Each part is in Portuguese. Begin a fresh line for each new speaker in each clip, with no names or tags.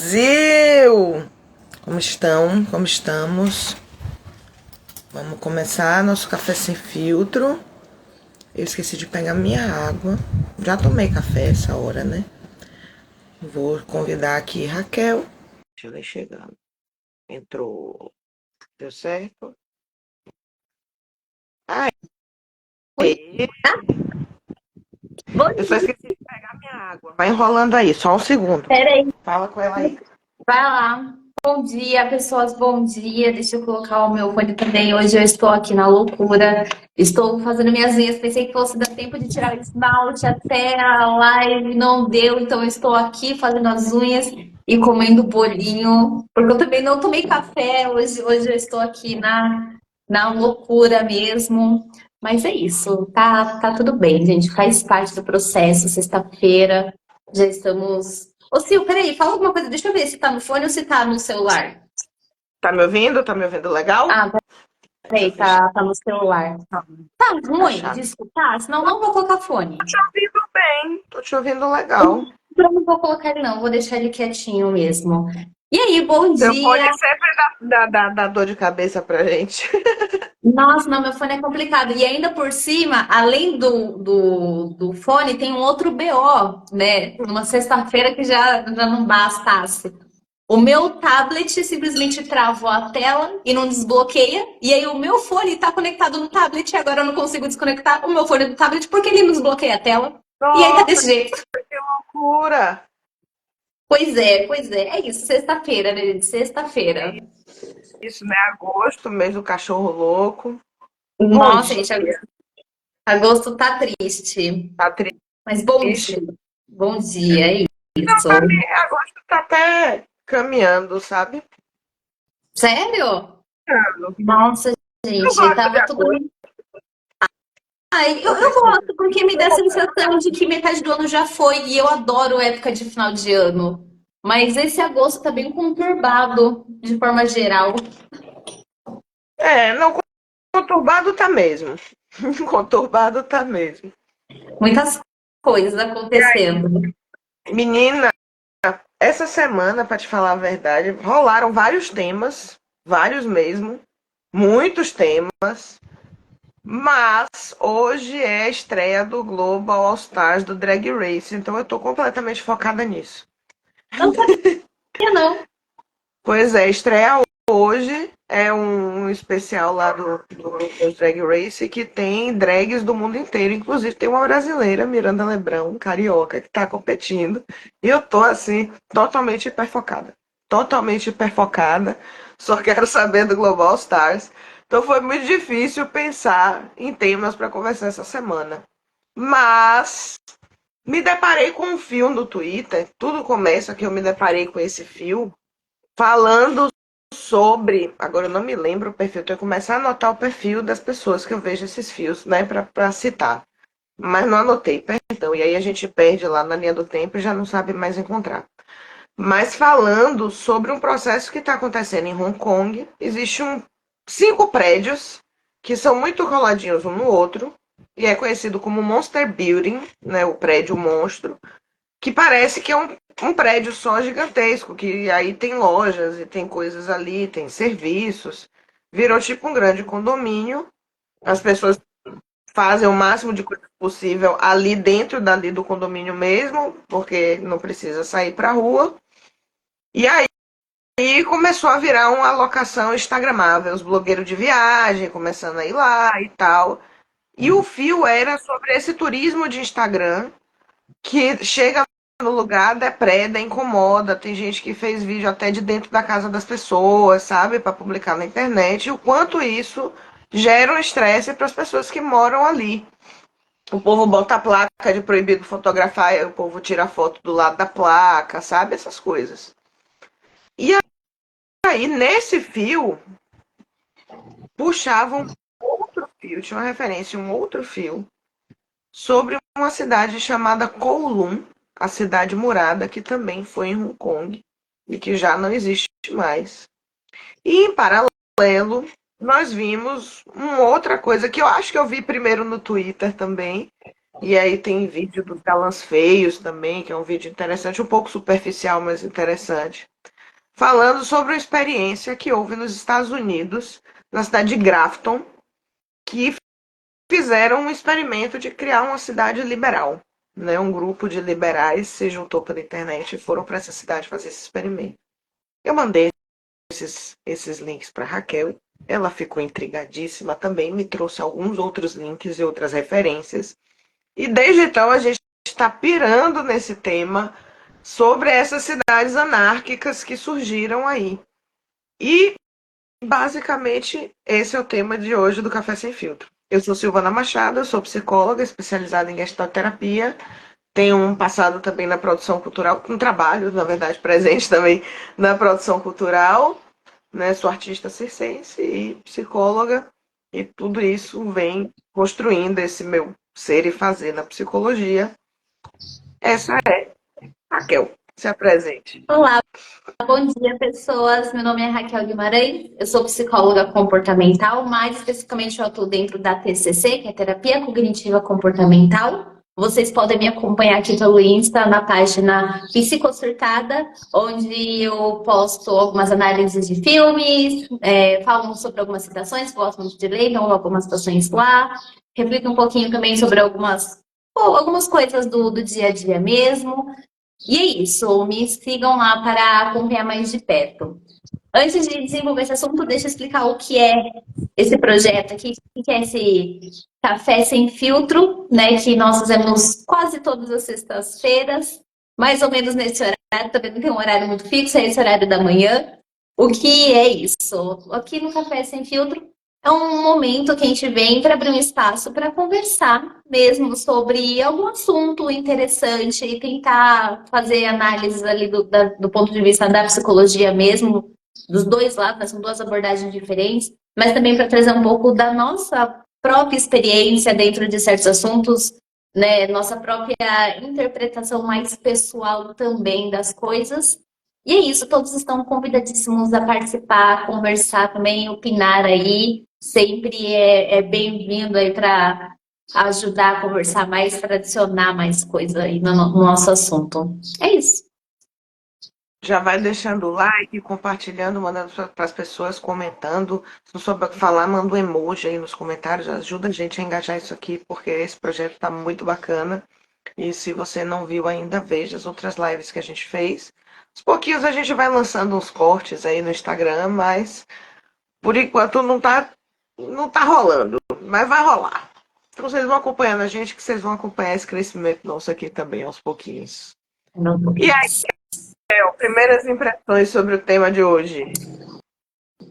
Brasil! Como estão? Como estamos? Vamos começar nosso café sem filtro. Eu esqueci de pegar minha água. Já tomei café essa hora, né? Vou convidar aqui Raquel. Deixa eu ver chegando. Entrou. Deu certo? Aí.
Oi, bom
Eu só
dia.
esqueci de pegar minha água. Vai enrolando aí, só um segundo.
Peraí,
Fala com ela aí.
vai lá. Bom dia, pessoas, bom dia. Deixa eu colocar o meu fone também. Hoje eu estou aqui na loucura. Estou fazendo minhas unhas. Pensei que fosse dar tempo de tirar o esmalte até a live, não deu. Então eu estou aqui fazendo as unhas e comendo bolinho. Porque eu também não tomei café. Hoje eu estou aqui na loucura mesmo. Mas é isso, tá tudo bem, gente. Faz parte do processo. Sexta-feira, já estamos. Ô, Sil, peraí, fala alguma coisa. Deixa eu ver se tá no fone ou se tá no celular.
Tá me ouvindo? Tá me ouvindo legal?
Ah,
Deixa eu
peraí,
fechar.
tá no celular. Tá
A
ruim de
chave.
escutar? Senão não vou colocar fone.
Te ouvindo bem. Tô te ouvindo legal.
Então não vou colocar ele, não. Vou deixar ele quietinho mesmo. E aí, bom
Seu fone
dia.
sempre dá dor de cabeça pra gente.
Nossa, não, meu fone é complicado. E ainda por cima, além do fone, tem um outro BO, né? Numa sexta-feira que já não bastasse. O meu tablet simplesmente travou a tela e não desbloqueia. E aí o meu fone está conectado no tablet e agora eu não consigo desconectar o meu fone do tablet porque ele não desbloqueia a tela. E aí tá
Nossa,
desse jeito.
que loucura!
Pois é. É isso, sexta-feira, né, gente? Sexta-feira.
Isso, né? Agosto, mês do cachorro louco. Bom
Nossa,
dia.
gente, agosto tá triste.
Tá
Mas bom
triste.
dia. Bom dia, é
Não,
isso.
agosto tá até caminhando, sabe?
Sério?
Caminhando.
Nossa,
Eu
gente,
gosto de
tava tudo.
agosto.
Ai, eu,
Não
eu
precisa.
gosto porque me dá a sensação de que metade do ano já foi e eu adoro época de final de ano. Mas esse agosto tá bem conturbado de forma geral.
Não, conturbado tá mesmo. Conturbado tá mesmo.
Muitas coisas acontecendo.
Menina, essa semana, pra te falar a verdade, rolaram vários temas, vários mesmo, muitos temas. Mas hoje é a estreia do Global All Stars do Drag Race, então eu tô completamente focada nisso.
Não sabia, não.
Pois é, estreia hoje é um especial lá do Drag Race que tem drags do mundo inteiro, inclusive tem uma brasileira, Miranda Lebrão, carioca, que tá competindo. E eu tô assim, totalmente hiperfocada. Totalmente hiperfocada. Só quero saber do Global All Stars. Então foi muito difícil pensar em temas para conversar essa semana. Mas me deparei com um fio no Twitter. Tudo começa que eu me deparei com esse fio falando sobre. Agora eu não me lembro o perfil, tenho que começar a anotar o perfil das pessoas que eu vejo esses fios, né, pra citar. Mas não anotei, perdão. E aí a gente perde lá na linha do tempo e já não sabe mais encontrar. Mas falando sobre um processo que está acontecendo em Hong Kong, existem 5 prédios que são muito coladinhos um no outro, e é conhecido como Monster Building, né, o prédio monstro, que parece que é um prédio só gigantesco, que aí tem lojas e tem coisas ali, tem serviços. Virou tipo um grande condomínio. As pessoas fazem o máximo de coisa possível ali dentro dali do condomínio mesmo, porque não precisa sair para a rua. E aí começou a virar uma locação instagramável, os blogueiros de viagem começando a ir lá e tal. E o fio era sobre esse turismo de Instagram que chega no lugar, depreda, incomoda. Tem gente que fez vídeo até de dentro da casa das pessoas, sabe, para publicar na internet. E o quanto isso gera um estresse para as pessoas que moram ali. O povo bota a placa de proibido fotografar, aí o povo tira a foto do lado da placa, sabe, essas coisas. E aí, nesse fio, puxavam outro fio, tinha uma referência, um outro fio, sobre uma cidade chamada Kowloon, a cidade murada, que também foi em Hong Kong e que já não existe mais. E em paralelo, nós vimos uma outra coisa que eu acho que eu vi primeiro no Twitter também, E aí tem vídeo dos galãs feios também, que é um vídeo interessante, um pouco superficial, mas interessante. Falando sobre uma experiência que houve nos Estados Unidos, na cidade de Grafton, que fizeram um experimento de criar uma cidade liberal. Né? Um grupo de liberais se juntou pela internet e foram para essa cidade fazer esse experimento. Eu mandei esses links para Raquel. Ela ficou intrigadíssima também, me trouxe alguns outros links e outras referências. E desde então a gente está pirando nesse tema sobre essas cidades anárquicas que surgiram aí. E basicamente esse é o tema de hoje do Café Sem Filtro. Eu sou Silvana Machado, eu sou psicóloga especializada em gestalterapia. Tenho um passado também na produção cultural, um trabalho, na verdade, presente também na produção cultural. Né? Sou artista circense e psicóloga, e tudo isso vem construindo esse meu ser e fazer na psicologia. Essa é Raquel. Se apresente.
Olá, bom dia, pessoas. Meu nome é Raquel Guimarães, eu sou psicóloga comportamental, mais especificamente eu atuo dentro da TCC, que é Terapia Cognitiva Comportamental. Vocês podem me acompanhar aqui pelo Insta, na página Psicosurtada, onde eu posto algumas análises de filmes, falo sobre algumas citações, gosto muito de ler, então algumas citações lá, reflito um pouquinho também sobre algumas coisas do dia a dia mesmo. E é isso, me sigam lá para acompanhar mais de perto. Antes de desenvolver esse assunto, deixa eu explicar o que é esse projeto aqui, o que é esse Café Sem Filtro, né, que nós fazemos quase todas as sextas-feiras, mais ou menos nesse horário, também não tem um horário muito fixo, é esse horário da manhã. O que é isso? Aqui no Café Sem Filtro é um momento que a gente vem para abrir um espaço para conversar mesmo sobre algum assunto interessante e tentar fazer análises ali do ponto de vista da psicologia mesmo, dos dois lados, né? São duas abordagens diferentes, mas também para trazer um pouco da nossa própria experiência dentro de certos assuntos, né? Nossa própria interpretação mais pessoal também das coisas. E é isso, todos estão convidadíssimos a participar, a conversar também, opinar aí. Sempre é bem-vindo aí para ajudar a conversar mais, para adicionar mais coisa aí no nosso assunto. É isso.
Já vai deixando o like, compartilhando, mandando para as pessoas, comentando. Se não souber o que falar, manda um emoji aí nos comentários. Ajuda a gente a engajar isso aqui, porque esse projeto está muito bacana. E se você não viu ainda, veja as outras lives que a gente fez. Aos pouquinhos a gente vai lançando uns cortes aí no Instagram, mas por enquanto não tá rolando, mas vai rolar. Então vocês vão acompanhando a gente, que vocês vão acompanhar esse crescimento nosso aqui também aos pouquinhos. E aí, primeiras impressões sobre o tema de hoje.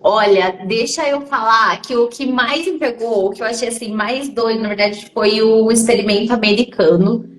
Olha, deixa eu falar que o que mais me pegou, o que eu achei assim mais doido, na verdade, foi o experimento americano.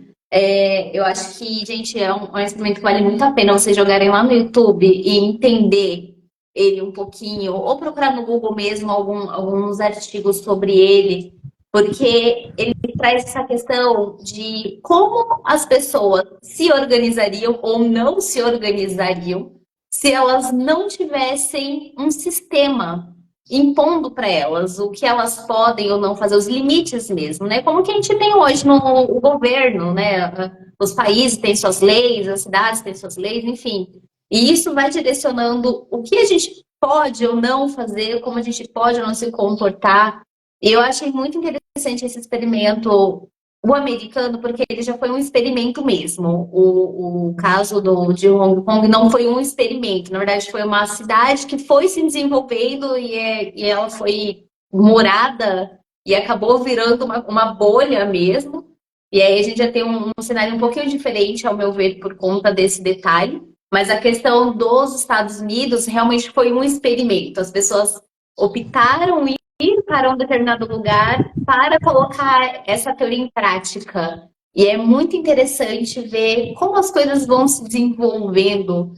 Eu acho que, gente, é um experimento que vale muito a pena vocês jogarem lá no YouTube e entender ele um pouquinho, ou procurar no Google mesmo alguns artigos sobre ele, porque ele traz essa questão de como as pessoas se organizariam ou não se organizariam se elas não tivessem um sistema impondo para elas o que elas podem ou não fazer, os limites mesmo, né? Como que a gente tem hoje no o governo, né? Os países têm suas leis, as cidades têm suas leis, enfim. E isso vai direcionando o que a gente pode ou não fazer, como a gente pode ou não se comportar. E eu achei muito interessante esse experimento, o americano, porque ele já foi um experimento mesmo. O caso de Hong Kong não foi um experimento, na verdade foi uma cidade que foi se desenvolvendo e ela foi morada e acabou virando uma bolha mesmo. E aí a gente já tem um cenário um pouquinho diferente, ao meu ver, por conta desse detalhe. Mas a questão dos Estados Unidos realmente foi um experimento. As pessoas optaram ir para um determinado lugar para colocar essa teoria em prática. E é muito interessante ver como as coisas vão se desenvolvendo.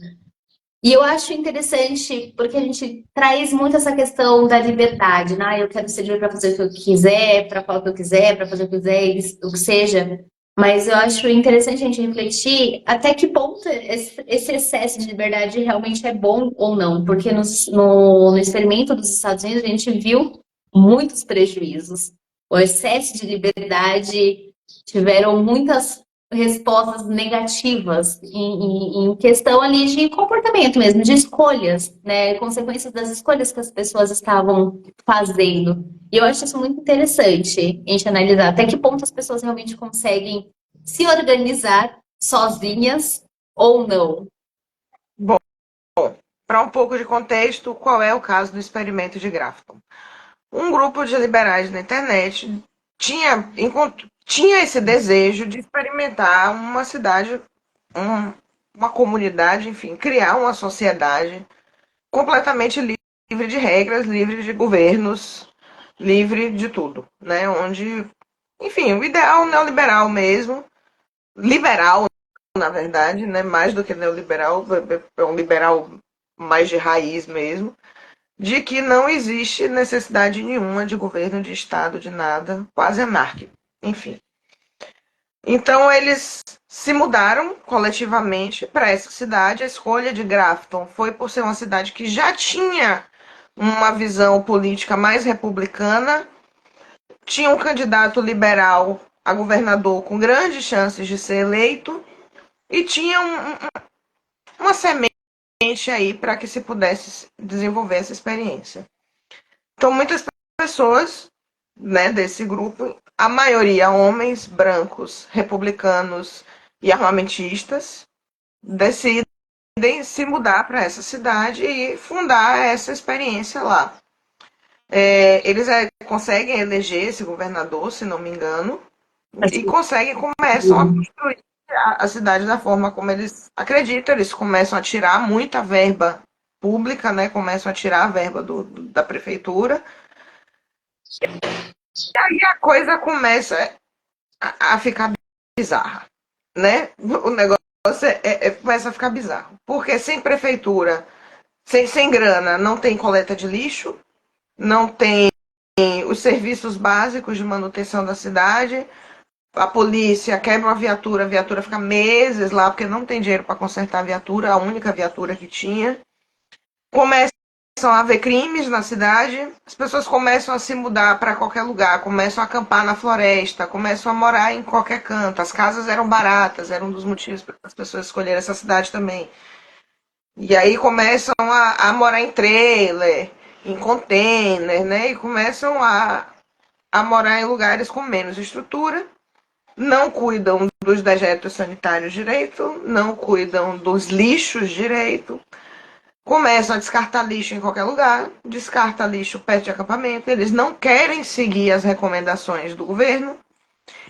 E eu acho interessante porque a gente traz muito essa questão da liberdade, né? Eu quero ser livre para fazer o que eu quiser, para falar o que eu quiser, para fazer o que eu quiser, o que seja. Mas eu acho interessante a gente refletir até que ponto esse excesso de liberdade realmente é bom ou não. Porque no experimento dos Estados Unidos a gente viu muitos prejuízos. O excesso de liberdade Tiveram muitas respostas negativas em questão ali de comportamento mesmo, de escolhas, né? Consequências das escolhas que as pessoas estavam fazendo. E eu acho isso muito interessante a gente analisar até que ponto as pessoas realmente conseguem se organizar sozinhas ou não.
Bom, para um pouco de contexto, qual é o caso do experimento de Grafton? Um grupo de liberais na internet tinha esse desejo de experimentar uma cidade, uma comunidade, enfim, criar uma sociedade completamente livre de regras, livre de governos, livre de tudo, né? Onde, enfim, o ideal neoliberal mesmo, liberal, na verdade, né? Mais do que neoliberal, é um liberal mais de raiz mesmo, de que não existe necessidade nenhuma de governo, de Estado, de nada, quase anárquico, enfim. Então eles se mudaram coletivamente para essa cidade. A escolha de Grafton foi por ser uma cidade que já tinha uma visão política mais republicana, tinha um candidato liberal a governador com grandes chances de ser eleito e tinha uma semente aí para que se pudesse desenvolver essa experiência. Então, muitas pessoas, né, desse grupo, a maioria homens brancos, republicanos e armamentistas, decidem se mudar para essa cidade e fundar essa experiência lá. Eles conseguem eleger esse governador, se não me engano, e começam a construir a cidade da forma como eles acreditam. Eles começam a tirar muita verba pública, né? Começam a tirar a verba da prefeitura. E a coisa começa a ficar bizarra, né? O negócio começa a ficar bizarro. Porque sem prefeitura, sem grana, não tem coleta de lixo, não tem os serviços básicos de manutenção da cidade. A polícia quebra uma viatura, a viatura fica meses lá porque não tem dinheiro para consertar a viatura, a única viatura que tinha. Começam a haver crimes na cidade, as pessoas começam a se mudar para qualquer lugar, começam a acampar na floresta, começam a morar em qualquer canto. As casas eram baratas, era um dos motivos para as pessoas escolherem essa cidade também. E aí começam a morar em trailer, em container, né? E começam a morar em lugares com menos estrutura, não cuidam dos dejetos sanitários direito, não cuidam dos lixos direito, começam a descartar lixo em qualquer lugar, descarta lixo perto de acampamento, eles não querem seguir as recomendações do governo,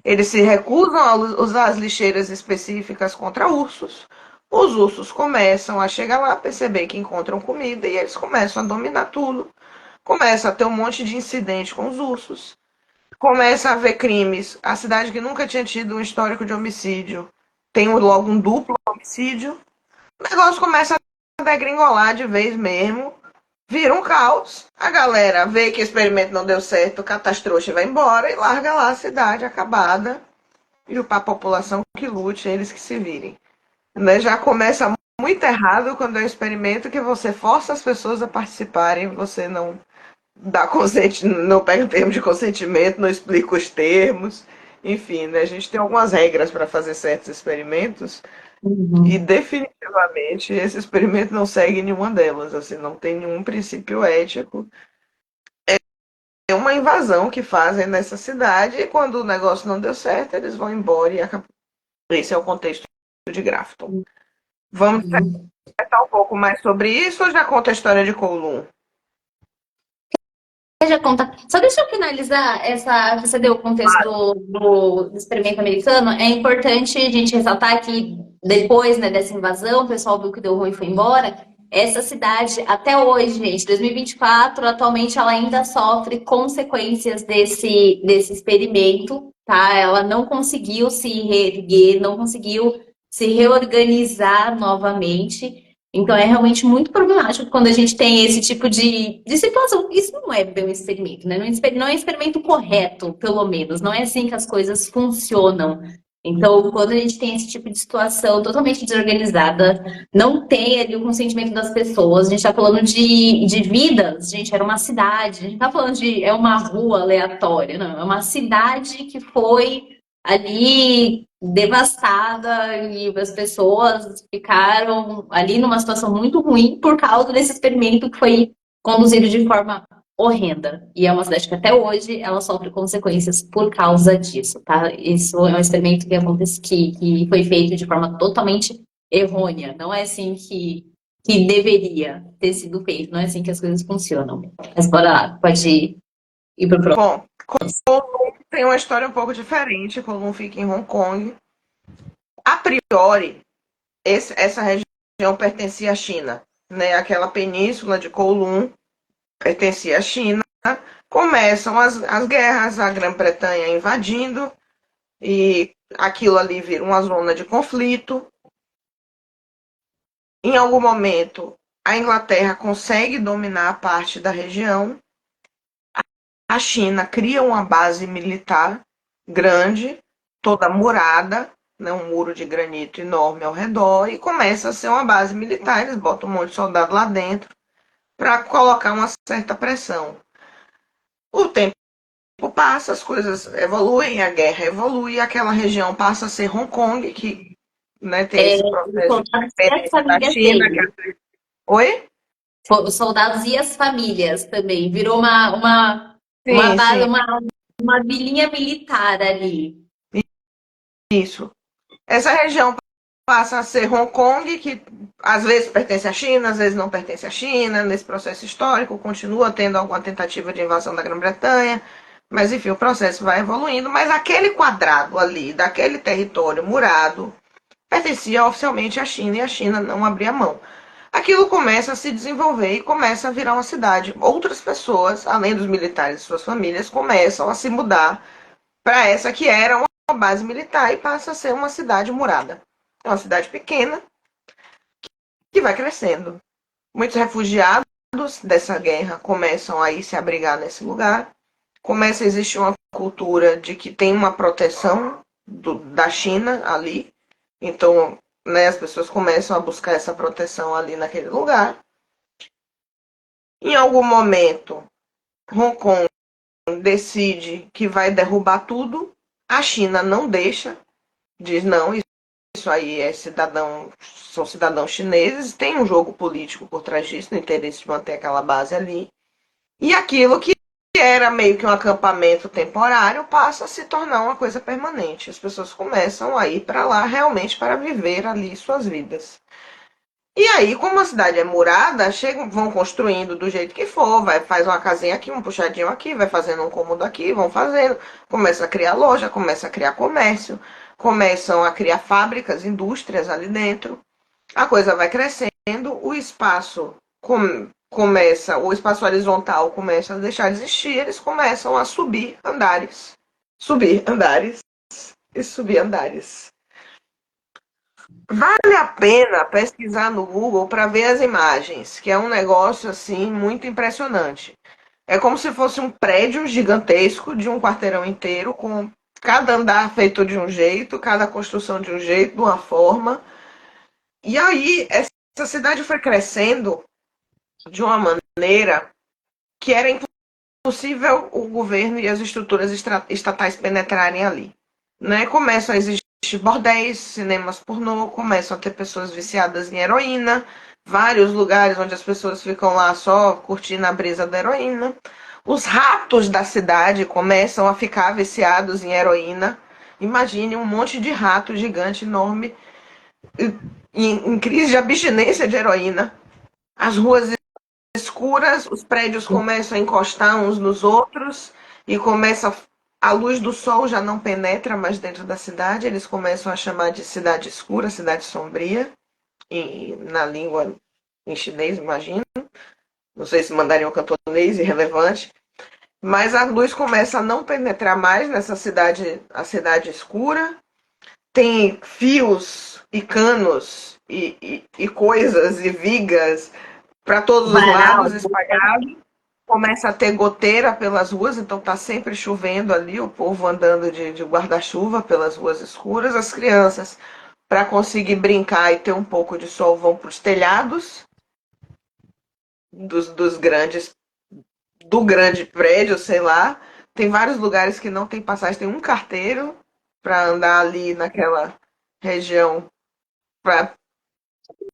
eles se recusam a usar as lixeiras específicas contra ursos. Os ursos começam a chegar lá, perceber que encontram comida e eles começam a dominar tudo. Começa a ter um monte de incidente com os ursos. Começa a haver crimes. A cidade que nunca tinha tido um histórico de homicídio tem logo um duplo homicídio. O negócio começa a degringolar de vez mesmo. Vira um caos. A galera vê que o experimento não deu certo, catástrofe vai embora e larga lá a cidade acabada. E para a população que lute, eles que se virem. Né? Já começa muito errado quando é um experimento que você força as pessoas a participarem, você não dá não pega o termo de consentimento, não explica os termos. Enfim, né? A gente tem algumas regras para fazer certos experimentos e
Uhum.
definitivamente esse experimento não segue nenhuma delas, assim, não tem nenhum princípio ético. É uma invasão que fazem nessa cidade e quando o negócio não deu certo, eles vão embora e acabou. Esse é o contexto de Grafton. Vamos
Uhum.
conversar um pouco mais sobre isso ou já conta a história de Kowloon?
Já conta. Só deixa eu finalizar essa. Você deu o contexto do experimento americano. É importante a gente ressaltar que depois, né, dessa invasão, o pessoal viu que deu ruim e foi embora. Essa cidade, até hoje, gente, 2024, atualmente ela ainda sofre consequências desse experimento, tá? Ela não conseguiu se reerguer, não conseguiu se reorganizar novamente. Então é realmente muito problemático quando a gente tem esse tipo de situação. Isso não é bem um experimento, né? Não é um experimento correto, pelo menos. Não é assim que as coisas funcionam. Então, quando a gente tem esse tipo de situação totalmente desorganizada, não tem ali o consentimento das pessoas, a gente está falando de vidas, gente, era uma cidade, a gente não está falando de é uma rua aleatória, não, é uma cidade que foi ali devastada e as pessoas ficaram ali numa situação muito ruim por causa desse experimento que foi conduzido de forma horrenda. E é uma cidade que até hoje ela sofre consequências por causa disso, tá? Isso é um experimento que acontece que foi feito de forma totalmente errônea. Não é assim que deveria ter sido feito, não é assim que as coisas funcionam. Mas bora lá, pode ir pro próximo.
Bom, tem uma história um pouco diferente. Kowloon fica em Hong Kong. A priori, essa região pertencia à China, né? Aquela península de Kowloon pertencia à China. Começam as guerras, a Grã-Bretanha invadindo, e aquilo ali vira uma zona de conflito. Em algum momento, a Inglaterra consegue dominar parte da região. A China cria uma base militar grande, toda murada, né, um muro de granito enorme ao redor, e começa a ser uma base militar. Eles botam um monte de soldado lá dentro para colocar uma certa pressão. O tempo passa, as coisas evoluem, a guerra evolui, e aquela região passa a ser Hong Kong, que, né, tem esse
Os
processo de
soldados e as
independência da
famílias
China.
dele.
Oi?
Os soldados e as famílias também. Virou uma
Sim,
base,
sim,
uma vilinha militar ali.
isso. Essa região passa a ser Hong Kong, que às vezes pertence à China, às vezes não pertence à China. Nesse processo histórico, continua tendo alguma tentativa de invasão da Grã-Bretanha, mas enfim, o processo vai evoluindo. Mas aquele quadrado ali, daquele território murado, pertencia oficialmente à China, e a China não abria mão. Aquilo começa a se desenvolver e começa a virar uma cidade. Outras pessoas, além dos militares e suas famílias, começam a se mudar para essa que era uma base militar e passa a ser uma cidade murada. É uma cidade pequena que vai crescendo. Muitos refugiados dessa guerra começam a ir se abrigar nesse lugar. Começa a existir uma cultura de que tem uma proteção da China ali. Então, né, as pessoas começam a buscar essa proteção ali naquele lugar. Em algum momento, Hong Kong decide que vai derrubar tudo. A China não deixa, diz não, isso aí é cidadão, são cidadãos chineses, tem um jogo político por trás disso, no interesse de manter aquela base ali. E aquilo que era meio que um acampamento temporário passa a se tornar uma coisa permanente. As pessoas começam a ir para lá realmente para viver ali suas vidas. E aí, como a cidade é murada, chegam, vão construindo do jeito que for, vai, faz uma casinha aqui, um puxadinho aqui, vai fazendo um cômodo aqui, vão fazendo, começa a criar loja, começa a criar comércio, começam a criar fábricas, indústrias ali dentro. A coisa vai crescendo, o espaço começa, o espaço horizontal começa a deixar de existir, eles começam a subir andares e subir andares. Vale a pena pesquisar no Google para ver as imagens, que é um negócio assim muito impressionante. É como se fosse um prédio gigantesco de um quarteirão inteiro, com cada andar feito de um jeito, cada construção de um jeito, de uma forma. E aí essa cidade foi crescendo de uma maneira que era impossível o governo e as estruturas estatais penetrarem ali. Né? Começam a existir bordéis, cinemas pornô, começam a ter pessoas viciadas em heroína, vários lugares onde as pessoas ficam lá só curtindo a brisa da heroína. Os ratos da cidade começam a ficar viciados em heroína. Imagine um monte de rato gigante, enorme, em crise de abstinência de heroína. As ruas escuras, os prédios começam a encostar uns nos outros e começa a luz do sol já não penetra mais dentro da cidade, eles começam a chamar de cidade escura, cidade sombria, e na língua em chinês, imagino. Não sei se mandariam cantonês, irrelevante. Mas a luz começa a não penetrar mais nessa cidade, a cidade escura. Tem fios e canos e coisas e vigas para todos os
Varal.
lados espalhados. Começa a ter goteira pelas ruas, então tá sempre chovendo ali, o povo andando de guarda-chuva pelas ruas escuras. As crianças, para conseguir brincar e ter um pouco de sol, vão para os telhados dos grandes, do grande prédio, sei lá. Tem vários lugares que não tem passagem, tem um carteiro. para andar ali naquela região, para,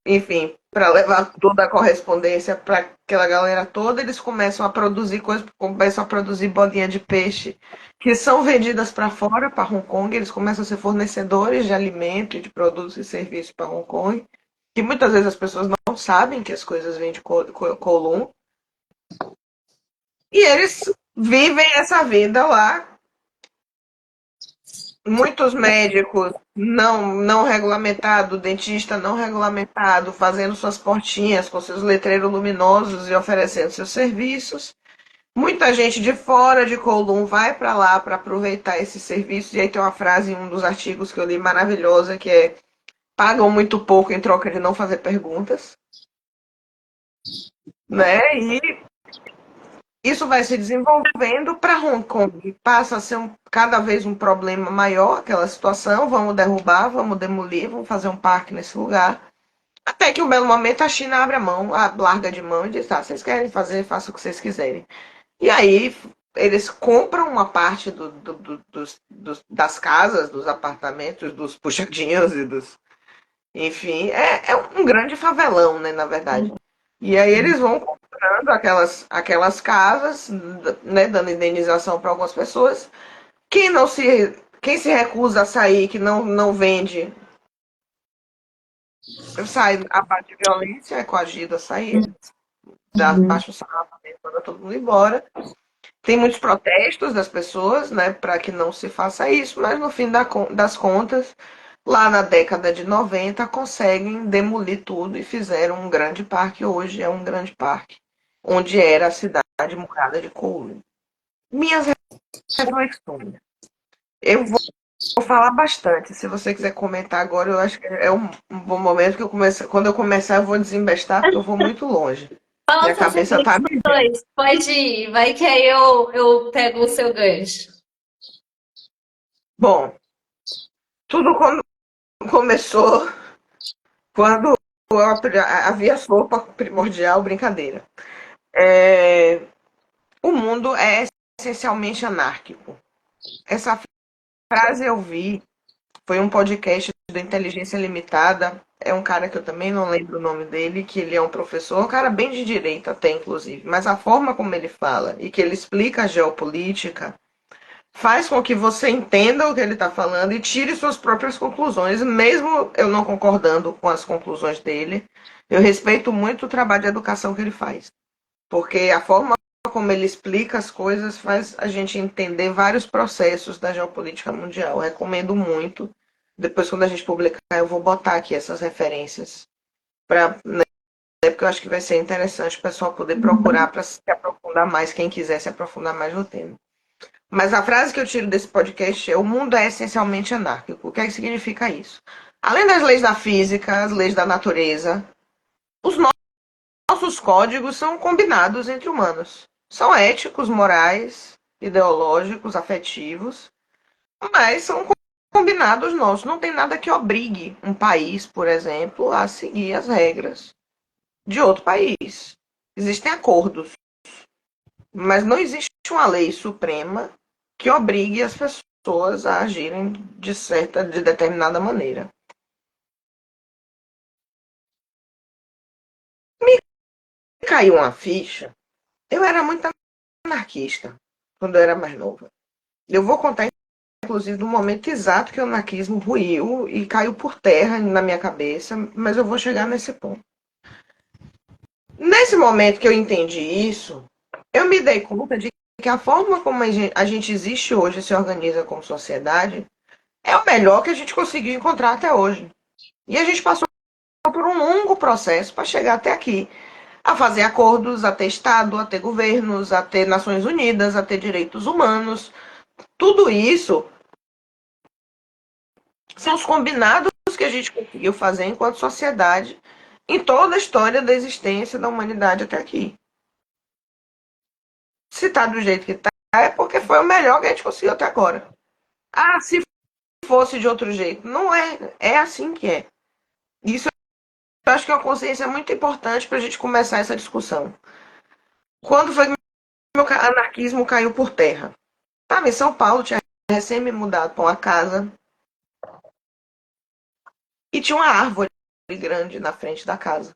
enfim, para levar toda a correspondência para aquela galera toda. Eles começam a produzir coisas, começam a produzir bolinha de peixe que são vendidas para fora, para Hong Kong. Eles começam a ser fornecedores de alimento e de produtos e serviços para Hong Kong, que muitas vezes as pessoas não sabem que as coisas vêm de Kowloon. E eles vivem essa vida lá. Muitos médicos não regulamentados, dentista não regulamentado, fazendo suas portinhas com seus letreiros luminosos e oferecendo seus serviços. Muita gente de fora de Kowloon vai para lá para aproveitar esses serviços. E aí tem uma frase em um dos artigos que eu li maravilhosa, que é: pagam muito pouco em troca de não fazer perguntas, né? E isso vai se desenvolvendo para Hong Kong. Passa a ser cada vez um problema maior aquela situação. Vamos derrubar, vamos demolir, vamos fazer um parque nesse lugar. Até que um belo momento a China abre a mão, larga de mão e diz: tá, vocês querem fazer, façam o que vocês quiserem. E aí eles compram uma parte das casas, dos apartamentos, dos puxadinhos e dos. Enfim, é um grande favelão, né, na verdade. E aí eles vão comprando aquelas casas, né, dando indenização para algumas pessoas. Quem se recusa a sair, que não vende, sai a parte de violência, é coagido a sair, baixa o salário, manda todo mundo embora. Tem muitos protestos das pessoas, né, para que não se faça isso, mas no fim das contas, lá na década de 90, conseguem demolir tudo e fizeram um grande parque. Hoje é um grande parque, onde era a cidade murada de Kowloon. Minhas reflexões. Eu vou falar bastante. Se você quiser comentar agora, eu acho que é um bom momento que quando eu começar, eu vou desembestar, porque eu vou muito longe.
Fala
Minha
suas
cabeça tá vivendo.
reflexões. Pode ir, vai que aí eu pego o seu gancho.
Bom, tudo quando começou, quando havia sopa primordial, brincadeira. É, o mundo é essencialmente anárquico. Essa frase eu vi, foi um podcast do Inteligência Limitada. É um cara que eu também não lembro o nome dele, que ele é um professor, um cara bem de direita até, inclusive. Mas a forma como ele fala e que ele explica a geopolítica faz com que você entenda o que ele está falando e tire suas próprias conclusões, mesmo eu não concordando com as conclusões dele. Eu respeito muito o trabalho de educação que ele faz, porque a forma como ele explica as coisas faz a gente entender vários processos da geopolítica mundial. Eu recomendo muito. Depois, quando a gente publicar, eu vou botar aqui essas referências para, né, porque eu acho que vai ser interessante o pessoal poder procurar para se aprofundar mais, quem quiser se aprofundar mais no tema. Mas a frase que eu tiro desse podcast é: o mundo é essencialmente anárquico. O que é que significa isso? Além das leis da física, as leis da natureza, os nossos códigos são combinados entre humanos. São éticos, morais, ideológicos, afetivos, mas são combinados nossos. Não tem nada que obrigue um país, por exemplo, a seguir as regras de outro país. Existem acordos, mas não existe uma lei suprema que obrigue as pessoas a agirem de determinada maneira. Caiu uma ficha. Eu era muito anarquista quando eu era mais nova. Eu vou contar, inclusive, do momento exato que o anarquismo ruiu e caiu por terra na minha cabeça, mas eu vou chegar nesse ponto. Nesse momento que eu entendi isso, eu me dei conta de que a forma como a gente existe hoje, se organiza como sociedade, é o melhor que a gente conseguiu encontrar até hoje. E a gente passou por um longo processo para chegar até aqui, a fazer acordos, a ter Estado, a ter governos, a ter Nações Unidas, a ter direitos humanos. Tudo isso são os combinados que a gente conseguiu fazer enquanto sociedade em toda a história da existência da humanidade até aqui. Se está do jeito que está, é porque foi o melhor que a gente conseguiu até agora. Ah, se fosse de outro jeito. Não é. É assim que é. Isso eu acho que é uma consciência muito importante para a gente começar essa discussão. Quando foi que meu anarquismo caiu por terra? Estava em São Paulo, tinha recém-me-mudado para uma casa e tinha uma árvore grande na frente da casa.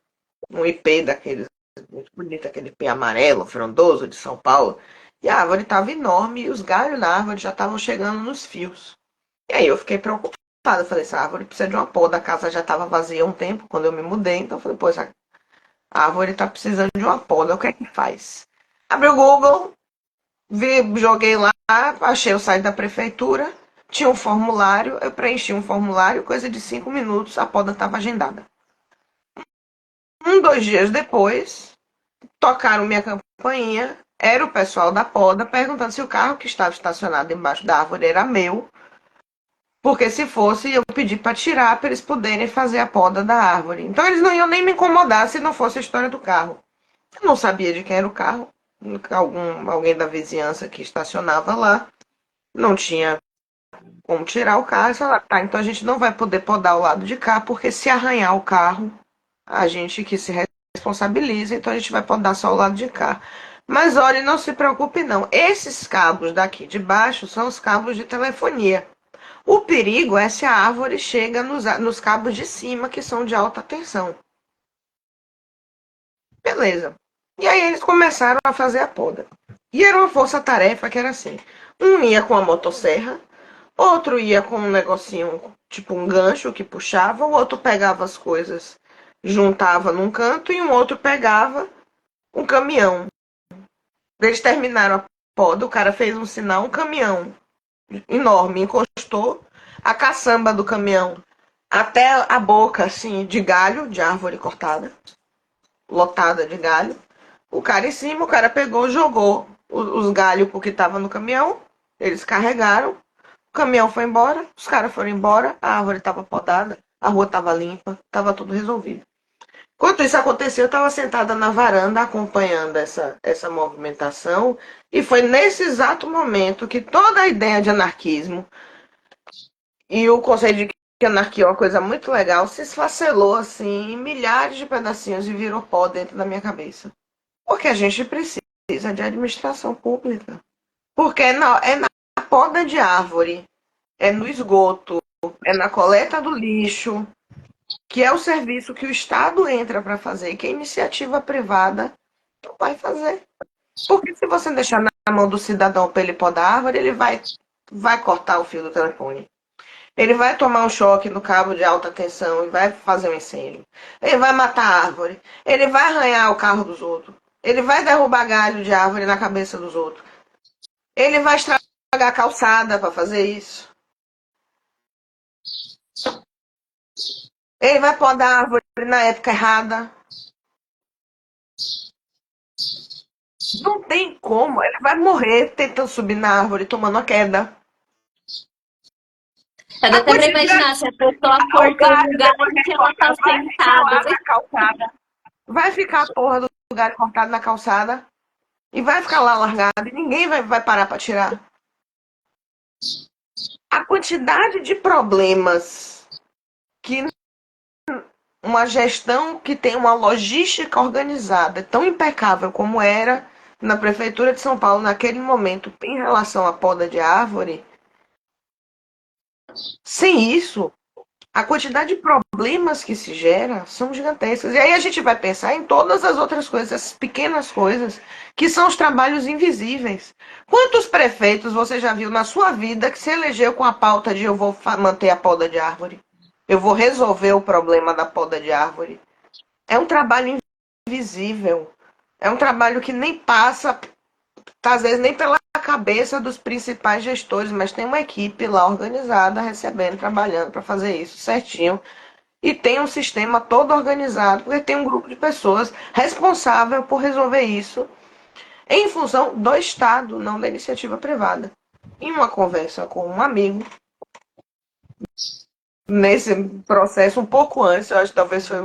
Um ipê daqueles, muito bonito, aquele ipê amarelo, frondoso de São Paulo. E a árvore estava enorme e os galhos da árvore já estavam chegando nos fios. E aí eu fiquei preocupada. Eu falei, essa árvore precisa de uma poda. A casa já estava vazia há um tempo, quando eu me mudei. Então eu falei, pô, essa árvore está precisando de uma poda. O que é que faz? Abri o Google, joguei lá, achei o site da prefeitura. Tinha um formulário, eu preenchi um formulário, coisa de 5 minutos, a poda estava agendada. 2 dias depois, tocaram minha campainha, era o pessoal da poda, perguntando se o carro que estava estacionado embaixo da árvore era meu, porque se fosse, eu pedi para tirar para eles poderem fazer a poda da árvore. Então eles não iam nem me incomodar se não fosse a história do carro. Eu não sabia de quem era o carro, alguém da vizinhança que estacionava lá, não tinha como tirar o carro. Eles falaram, tá, então a gente não vai poder podar o lado de cá, porque se arranhar o carro, a gente que se responsabiliza, então a gente vai podar só o lado de cá. Mas olha, não se preocupe não. Esses cabos daqui de baixo são os cabos de telefonia. O perigo é se a árvore chega nos cabos de cima, que são de alta tensão. Beleza. E aí eles começaram a fazer a poda. E era uma força-tarefa que era assim. Um ia com a motosserra, outro ia com um negocinho, tipo um gancho que puxava, o outro pegava as coisas, juntava num canto e um outro pegava um caminhão. Eles terminaram a poda, o cara fez um sinal, um caminhão enorme encostou a caçamba do caminhão até a boca, assim, de galho, de árvore cortada, lotada de galho. O cara em cima, o cara pegou, jogou os galhos porque estava no caminhão, eles carregaram, o caminhão foi embora, os caras foram embora, a árvore estava podada, a rua estava limpa, estava tudo resolvido. Enquanto isso aconteceu, eu estava sentada na varanda acompanhando essa movimentação, e foi nesse exato momento que toda a ideia de anarquismo e o conceito de que anarquia é uma coisa muito legal se esfacelou assim em milhares de pedacinhos e virou pó dentro da minha cabeça. Porque a gente precisa de administração pública. Porque é na poda de árvore, é no esgoto, é na coleta do lixo, que é o serviço que o Estado entra para fazer e que a iniciativa privada não vai fazer. Porque se você deixar na mão do cidadão para ele podar a árvore, ele vai cortar o fio do telefone. Ele vai tomar um choque no cabo de alta tensão e vai fazer um incêndio. Ele vai matar a árvore. Ele vai arranhar o carro dos outros. Ele vai derrubar galho de árvore na cabeça dos outros. Ele vai estragar a calçada para fazer isso. Ele vai podar a árvore na época errada. Não tem como. Ele vai morrer tentando subir na árvore, tomando a queda.
É, dá
A
até pra
quantidade
imaginar se a pessoa
o
cortando o
galho,
galho
depois que
que ela
corta,
tá
vai ficar
sentada.
lá na calçada. Vai ficar a porra do galho cortado na calçada. E vai ficar lá largado. E ninguém vai parar para tirar. A quantidade de problemas que uma gestão que tem uma logística organizada tão impecável como era na Prefeitura de São Paulo naquele momento em relação à poda de árvore, sem isso, a quantidade de problemas que se gera são gigantescas. E aí a gente vai pensar em todas as outras coisas, essas pequenas coisas, que são os trabalhos invisíveis. Quantos prefeitos você já viu na sua vida que se elegeu com a pauta de eu vou manter a poda de árvore? Eu vou resolver o problema da poda de árvore. É um trabalho invisível. É um trabalho que nem passa, às vezes, nem pela cabeça dos principais gestores, mas tem uma equipe lá organizada, recebendo, trabalhando para fazer isso certinho. E tem um sistema todo organizado, porque tem um grupo de pessoas responsável por resolver isso em função do Estado, não da iniciativa privada. Em uma conversa com um amigo, nesse processo um pouco antes, eu acho que talvez foi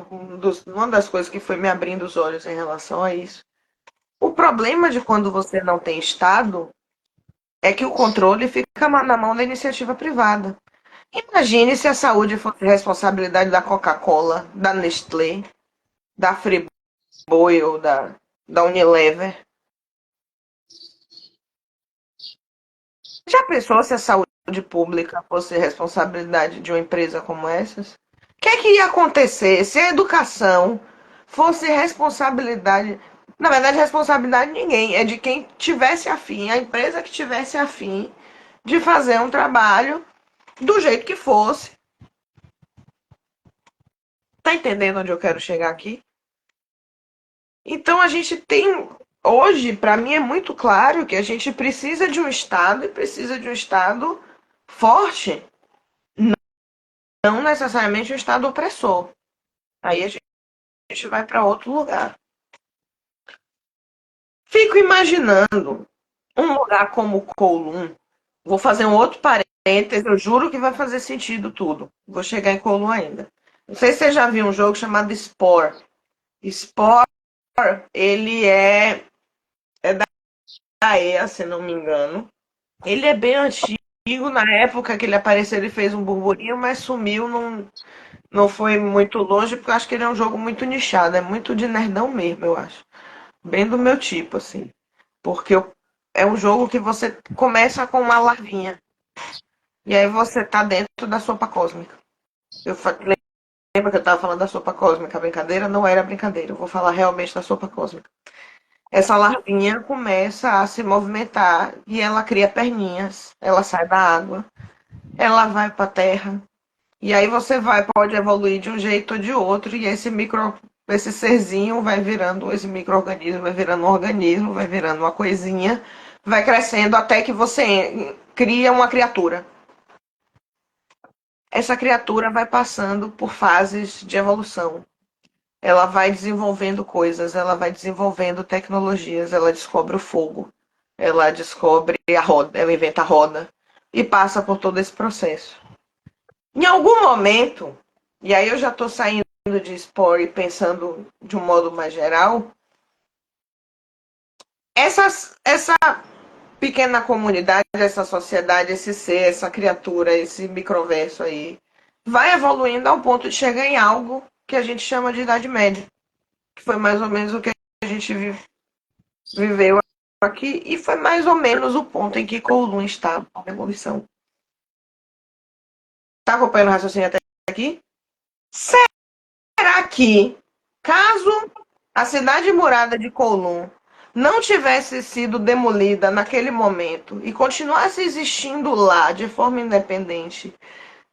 uma das coisas que foi me abrindo os olhos em relação a isso. O problema de quando você não tem Estado é que o controle fica na mão da iniciativa privada. Imagine se a saúde fosse responsabilidade da Coca-Cola, da Nestlé, da Friboi ou da Unilever. Já pensou se a saúde pública fosse responsabilidade de uma empresa como essas? O que é que ia acontecer se a educação fosse responsabilidade? Na verdade, responsabilidade de ninguém, é de quem tivesse afim, a empresa que tivesse afim de fazer um trabalho do jeito que fosse. Tá entendendo onde eu quero chegar aqui? Então a gente tem hoje, para mim é muito claro que a gente precisa de um Estado e precisa de um Estado forte, não necessariamente um Estado opressor. Aí a gente vai para outro lugar. Fico imaginando um lugar como Kowloon. Vou fazer um outro parênteses, eu juro que vai fazer sentido tudo. Vou chegar em Kowloon ainda. Não sei se você já viu um jogo chamado Spore. Spore, ele é da EA, se não me engano. Ele é bem antigo. Na época que ele apareceu, ele fez um burburinho, mas sumiu, não foi muito longe, porque eu acho que ele é um jogo muito nichado, é muito de nerdão mesmo, eu acho. Bem do meu tipo, assim. Porque é um jogo que você começa com uma larvinha. E aí você tá dentro da sopa cósmica. Eu lembro que eu tava falando da sopa cósmica, a brincadeira não era brincadeira. Eu vou falar realmente da sopa cósmica. Essa larvinha começa a se movimentar e ela cria perninhas. Ela sai da água, ela vai para a terra. E aí você pode evoluir de um jeito ou de outro, e esse serzinho vai virando, esse micro-organismo vai virando um organismo, vai virando uma coisinha, vai crescendo até que você cria uma criatura. Essa criatura vai passando por fases de evolução. Ela vai desenvolvendo coisas, ela vai desenvolvendo tecnologias, ela descobre o fogo, ela descobre a roda, ela inventa a roda e passa por todo esse processo. Em algum momento, e aí eu já estou saindo de Spore e pensando de um modo mais geral, essa pequena comunidade, essa sociedade, esse ser, essa criatura, esse microverso aí, vai evoluindo ao ponto de chegar em algo que a gente chama de Idade Média, que foi mais ou menos o que a gente viveu aqui, e foi mais ou menos o ponto em que Kowloon está na demolição. Está acompanhando o raciocínio até aqui? Será que, caso a cidade murada de Kowloon não tivesse sido demolida naquele momento e continuasse existindo lá de forma independente,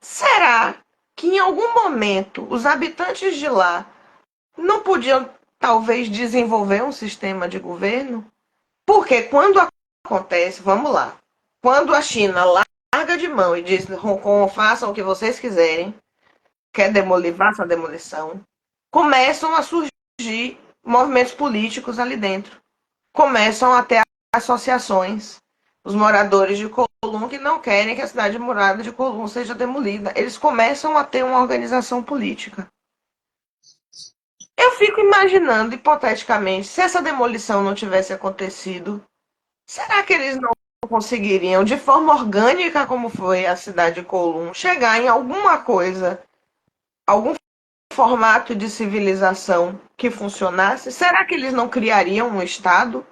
será que em algum momento os habitantes de lá não podiam talvez desenvolver um sistema de governo? Porque quando acontece, vamos lá, quando a China larga de mão e diz Hong Kong, façam o que vocês quiserem, quer demolir, faça a demolição, começam a surgir movimentos políticos ali dentro. Começam a ter associações. Os moradores de Kowloon que não querem que a cidade murada de Kowloon seja demolida. Eles começam a ter uma organização política. Eu fico imaginando, hipoteticamente, se essa demolição não tivesse acontecido, será que eles não conseguiriam, de forma orgânica, como foi a cidade de Kowloon, chegar em alguma coisa, algum formato de civilização que funcionasse? Será que eles não criariam um Estado?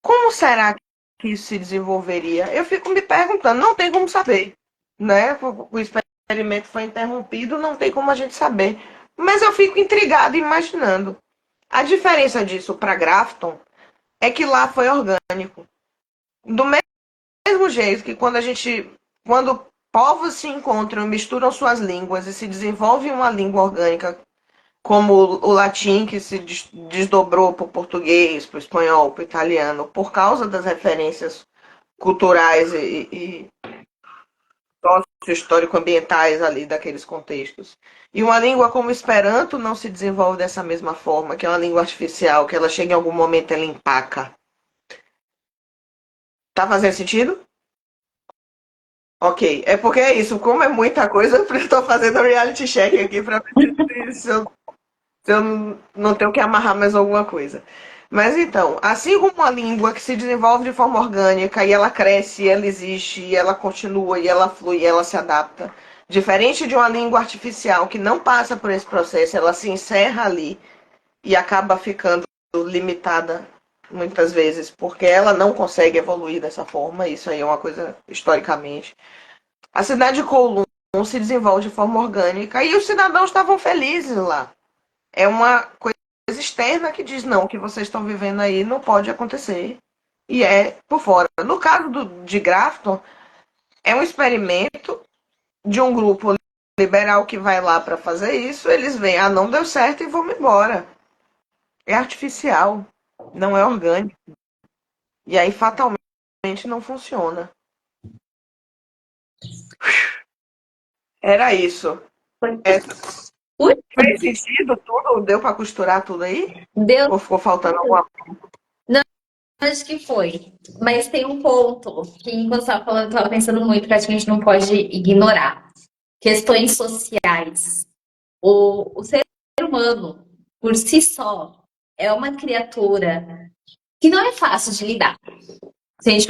Como será que isso se desenvolveria? Eu fico me perguntando, não tem como saber, né? O experimento foi interrompido, não tem como a gente saber. Mas eu fico intrigado imaginando. A diferença disso para Grafton é que lá foi orgânico. Do mesmo jeito que quando povos se encontram, misturam suas línguas e se desenvolve uma língua orgânica, como o latim que se desdobrou para o português, para o espanhol, para o italiano, por causa das referências culturais e histórico-ambientais ali daqueles contextos. E uma língua como o Esperanto não se desenvolve dessa mesma forma, que é uma língua artificial, que ela chega em algum momento ela empaca. Tá fazendo sentido? Ok, é porque é isso, como é muita coisa, eu estou fazendo reality check aqui para ver se eu não tenho que amarrar mais alguma coisa. Mas então, assim como a língua que se desenvolve de forma orgânica e ela cresce, ela existe, e ela continua, e ela flui, e ela se adapta, diferente de uma língua artificial que não passa por esse processo, ela se encerra ali e acaba ficando limitada muitas vezes, porque ela não consegue evoluir dessa forma, isso aí é uma coisa historicamente. A cidade de Kowloon se desenvolve de forma orgânica e os cidadãos estavam felizes lá. É uma coisa externa que diz, não, o que vocês estão vivendo aí não pode acontecer. E é por fora. No caso de Grafton, é um experimento de um grupo liberal que vai lá para fazer isso. Eles veem, ah, não deu certo e vão embora. É artificial, não é orgânico. E aí, fatalmente, não funciona. Era isso. É,
Ui,
fez sentido tudo? Deu para costurar tudo aí?
Deus,
Ou ficou faltando alguma
acho que foi. Mas tem um ponto que, enquanto você estava falando, eu estava pensando muito que acho que a gente não pode ignorar. Questões sociais. O ser humano, por si só, é uma criatura que não é fácil de lidar. Se a gente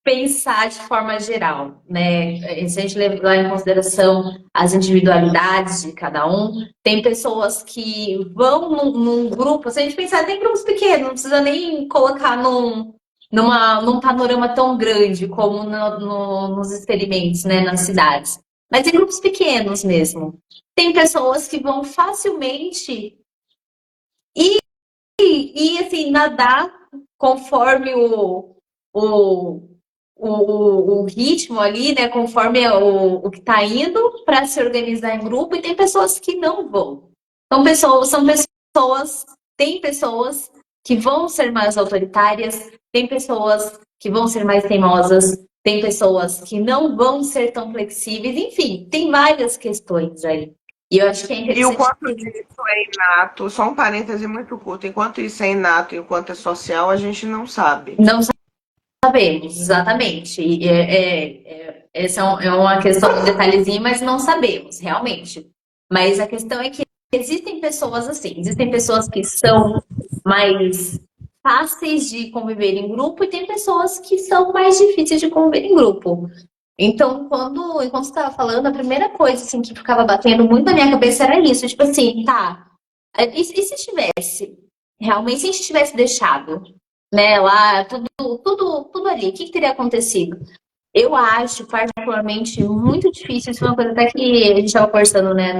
pensar de forma geral, né? Se a gente levar em consideração as individualidades de cada um, tem pessoas que vão num grupo, se a gente pensar até em grupos pequenos, não precisa nem colocar num panorama tão grande como nos experimentos, né, nas cidades. Mas em grupos pequenos mesmo. Tem pessoas que vão facilmente e assim, nadar conforme o, o ritmo ali, né? Conforme o que está indo para se organizar em grupo, e tem pessoas que não vão. Tem pessoas que vão ser mais autoritárias, tem pessoas que vão ser mais teimosas, tem pessoas que não vão ser tão flexíveis, enfim, tem várias questões aí. E eu acho que é
E o
interessante.
quanto disso é inato, só um parêntese muito curto, enquanto isso é inato e o quanto é social, a gente não sabe.
Não sabemos, exatamente. Essa é uma questão, um detalhezinho, mas não sabemos, realmente. Mas a questão é que existem pessoas assim, existem pessoas que são mais fáceis de conviver em grupo e tem pessoas que são mais difíceis de conviver em grupo. Então, enquanto você estava falando, a primeira coisa assim, que ficava batendo muito na minha cabeça era isso, tipo assim, tá, e se tivesse, realmente, se a gente tivesse deixado, né, lá, tudo ali, o que teria acontecido? Eu acho, particularmente, muito difícil, isso é uma coisa até que a gente estava conversando, né,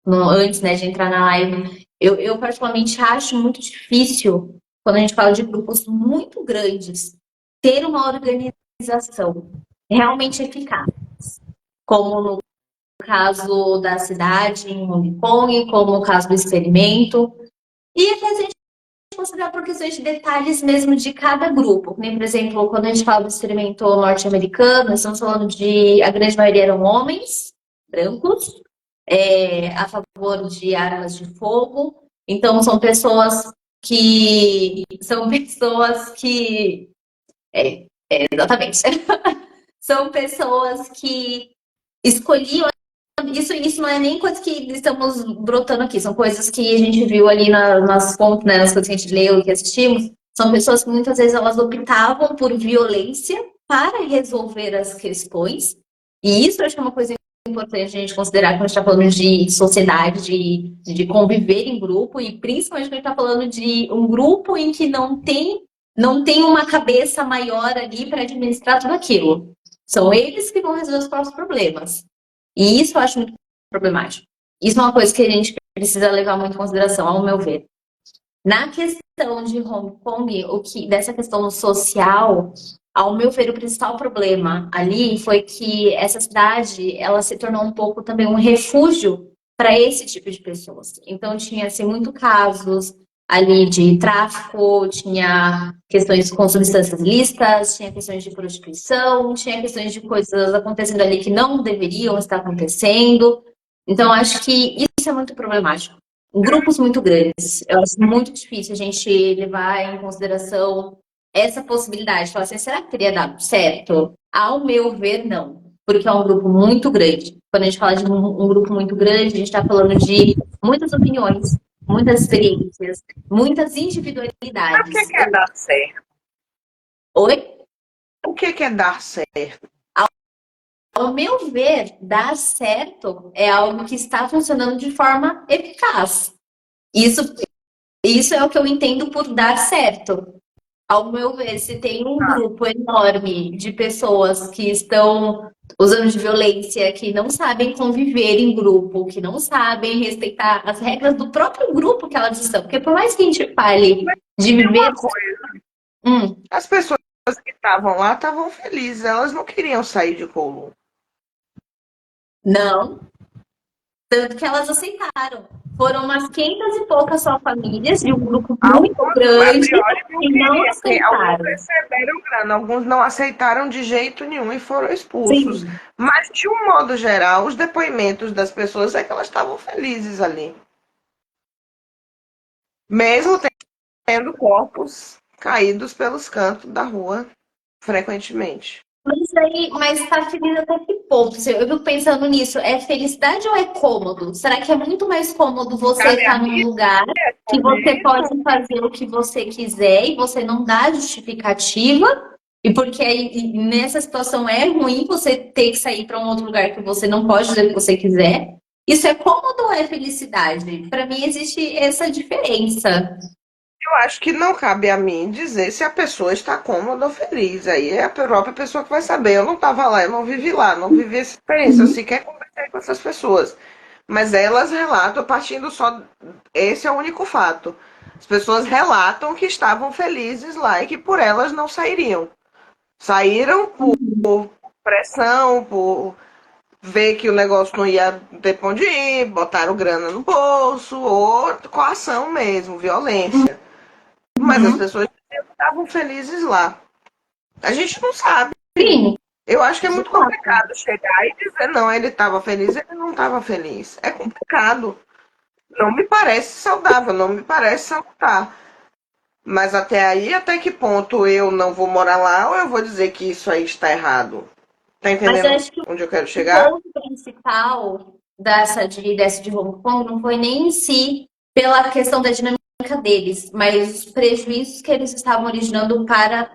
antes, né, de entrar na live, eu particularmente acho muito difícil, quando a gente fala de grupos muito grandes, ter uma organização realmente eficaz, como no caso da cidade em Hong Kong, como no caso do experimento, e até se a gente considerar por questões de detalhes mesmo de cada grupo. Nem, por exemplo, quando a gente fala do experimento norte-americano, nós estamos falando de a grande maioria eram homens brancos, a favor de armas de fogo. Então são pessoas que exatamente são pessoas que escolhiam isso não é nem coisa que estamos brotando aqui, são coisas que a gente viu ali nas fontes, né, nas coisas que a gente leu e que assistimos. São pessoas que muitas vezes elas optavam por violência para resolver as questões. E isso eu acho que é uma coisa importante a gente considerar quando a gente está falando de sociedade, de conviver em grupo, e principalmente quando a gente está falando de um grupo em que não tem uma cabeça maior ali para administrar tudo aquilo. São eles que vão resolver os próprios problemas. E isso eu acho muito problemático. Isso é uma coisa que a gente precisa levar muito em consideração, ao meu ver. Na questão de Hong Kong, dessa questão social, ao meu ver, o principal problema ali foi que essa cidade, ela se tornou um pouco também um refúgio para esse tipo de pessoas. Então tinha assim muito casos ali de tráfico, tinha questões com substâncias ilícitas, tinha questões de prostituição, tinha questões de coisas acontecendo ali que não deveriam estar acontecendo. Então acho que isso é muito problemático grupos muito grandes. Eu acho muito difícil a gente levar em consideração essa possibilidade. Falar assim, será que teria dado certo? Ao meu ver, não. Porque é um grupo muito grande. Quando a gente fala de um grupo muito grande, a gente está falando de muitas opiniões, muitas experiências, muitas
Mas o
individualidades.
que é dar certo?
Oi?
O que é dar certo?
Ao meu ver, dar certo é algo que está funcionando de forma eficaz. Isso é o que eu entendo por dar certo. Ao meu ver, se tem um grupo enorme de pessoas que estão usando de violência, que não sabem conviver em grupo, que não sabem respeitar as regras do próprio grupo que elas estão, porque por mais que a gente fale de
Tem
viver.
uma coisa,
Hum,
as pessoas que estavam lá estavam felizes, elas não queriam sair de Kowloon.
não, tanto que elas aceitaram. Foram umas 500 e poucas só famílias de um grupo muito
Alguns, a
grande
priori, não
que não
queriam, porque alguns
aceitaram.
receberam grana, alguns não aceitaram de jeito nenhum e foram expulsos.
Sim.
Mas, de um modo geral, os depoimentos das pessoas é que elas estavam felizes ali. Mesmo tendo corpos caídos pelos cantos da rua, frequentemente.
Mas tá feliz até que ponto? Eu fico pensando nisso. É felicidade ou é cômodo? Será que é muito mais cômodo você
Cabe a
estar num
mim
lugar que você
responder.
pode fazer o que você quiser e você não dá justificativa? E porque aí nessa situação é ruim você ter que sair para um outro lugar que você não pode dizer o que você quiser. Isso é cômodo ou é felicidade? Para mim existe essa diferença.
Eu acho que não cabe a mim dizer se a pessoa está cômoda ou feliz. Aí é a própria pessoa que vai saber. Eu não estava lá, eu não vivi lá, não vivi essa experiência. Eu
Uhum.
sequer conversei com essas pessoas. Mas elas relatam partindo só. Esse é o único fato. As pessoas relatam que estavam felizes lá e que por elas não sairiam. Saíram por pressão, por ver que o negócio não ia ter pra onde ir, botaram grana no bolso, ou coação mesmo, violência. Mas as
Uhum.
pessoas estavam felizes lá. A gente não sabe.
Sim,
Eu acho que é
de
muito
fato.
complicado chegar e dizer, não, ele estava feliz, ele não estava feliz. É complicado. Não me parece saudável, não me parece salutar. Mas até aí, até que ponto eu não vou morar lá ou eu vou dizer que isso aí está errado? Tá
Mas eu
entendendo
acho que
onde eu quero
o
chegar?
ponto principal dessa de Hong Kong não foi nem em si pela questão da dinâmica deles, mas os prejuízos que eles estavam originando para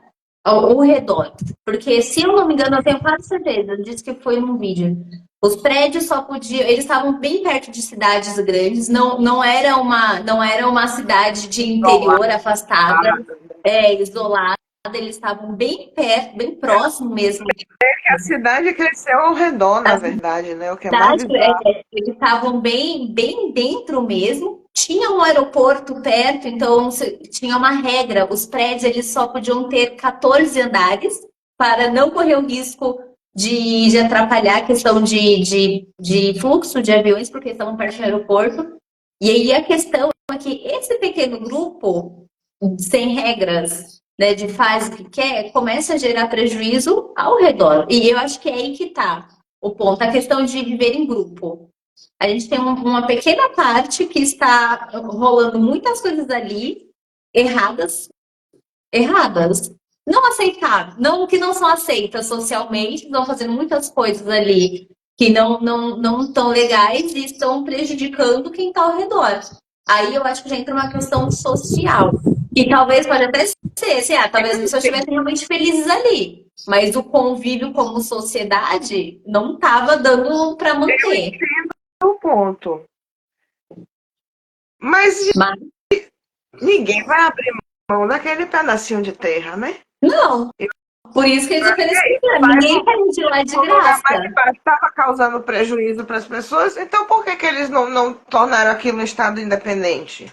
o redor. Porque, se eu não me engano, eu tenho quase certeza, disse que foi num vídeo. Os prédios só podiam. Eles estavam bem perto de cidades grandes, não era uma cidade de interior afastada, isolada, eles estavam bem perto, bem próximo mesmo.
A cidade cresceu ao redor, na verdade, né? O que é mais
Cidade,
bizarro.
eles estavam bem, bem dentro mesmo. Tinha um aeroporto perto, então tinha uma regra. Os prédios eles só podiam ter 14 andares para não correr o risco de atrapalhar a questão de fluxo de aviões, porque estavam perto do aeroporto. E aí a questão é que esse pequeno grupo, sem regras, né, de faz o que quer, começa a gerar prejuízo ao redor. E eu acho que é aí que está o ponto, a questão de viver em grupo. A gente tem uma pequena parte que está rolando muitas coisas ali erradas, erradas. Não aceitar, não que não são aceitas socialmente, estão fazendo muitas coisas ali que não estão legais e estão prejudicando quem está ao redor. Aí eu acho que já entra uma questão social. E talvez pode até ser, assim, talvez as pessoas estivessem realmente felizes ali. Mas o convívio como sociedade não estava dando para
Eu
manter.
entendo o ponto. Mas
Mas
ninguém vai abrir mão daquele pedacinho de terra, né?
não.
Eu
Por isso que eles
acho que é
ofereceram.
isso. Vai
Ninguém caiu de lá de
para o lugar mais de
graça.
baixo. Estava causando prejuízo para as pessoas, então por que, que eles não tornaram aquilo um estado independente?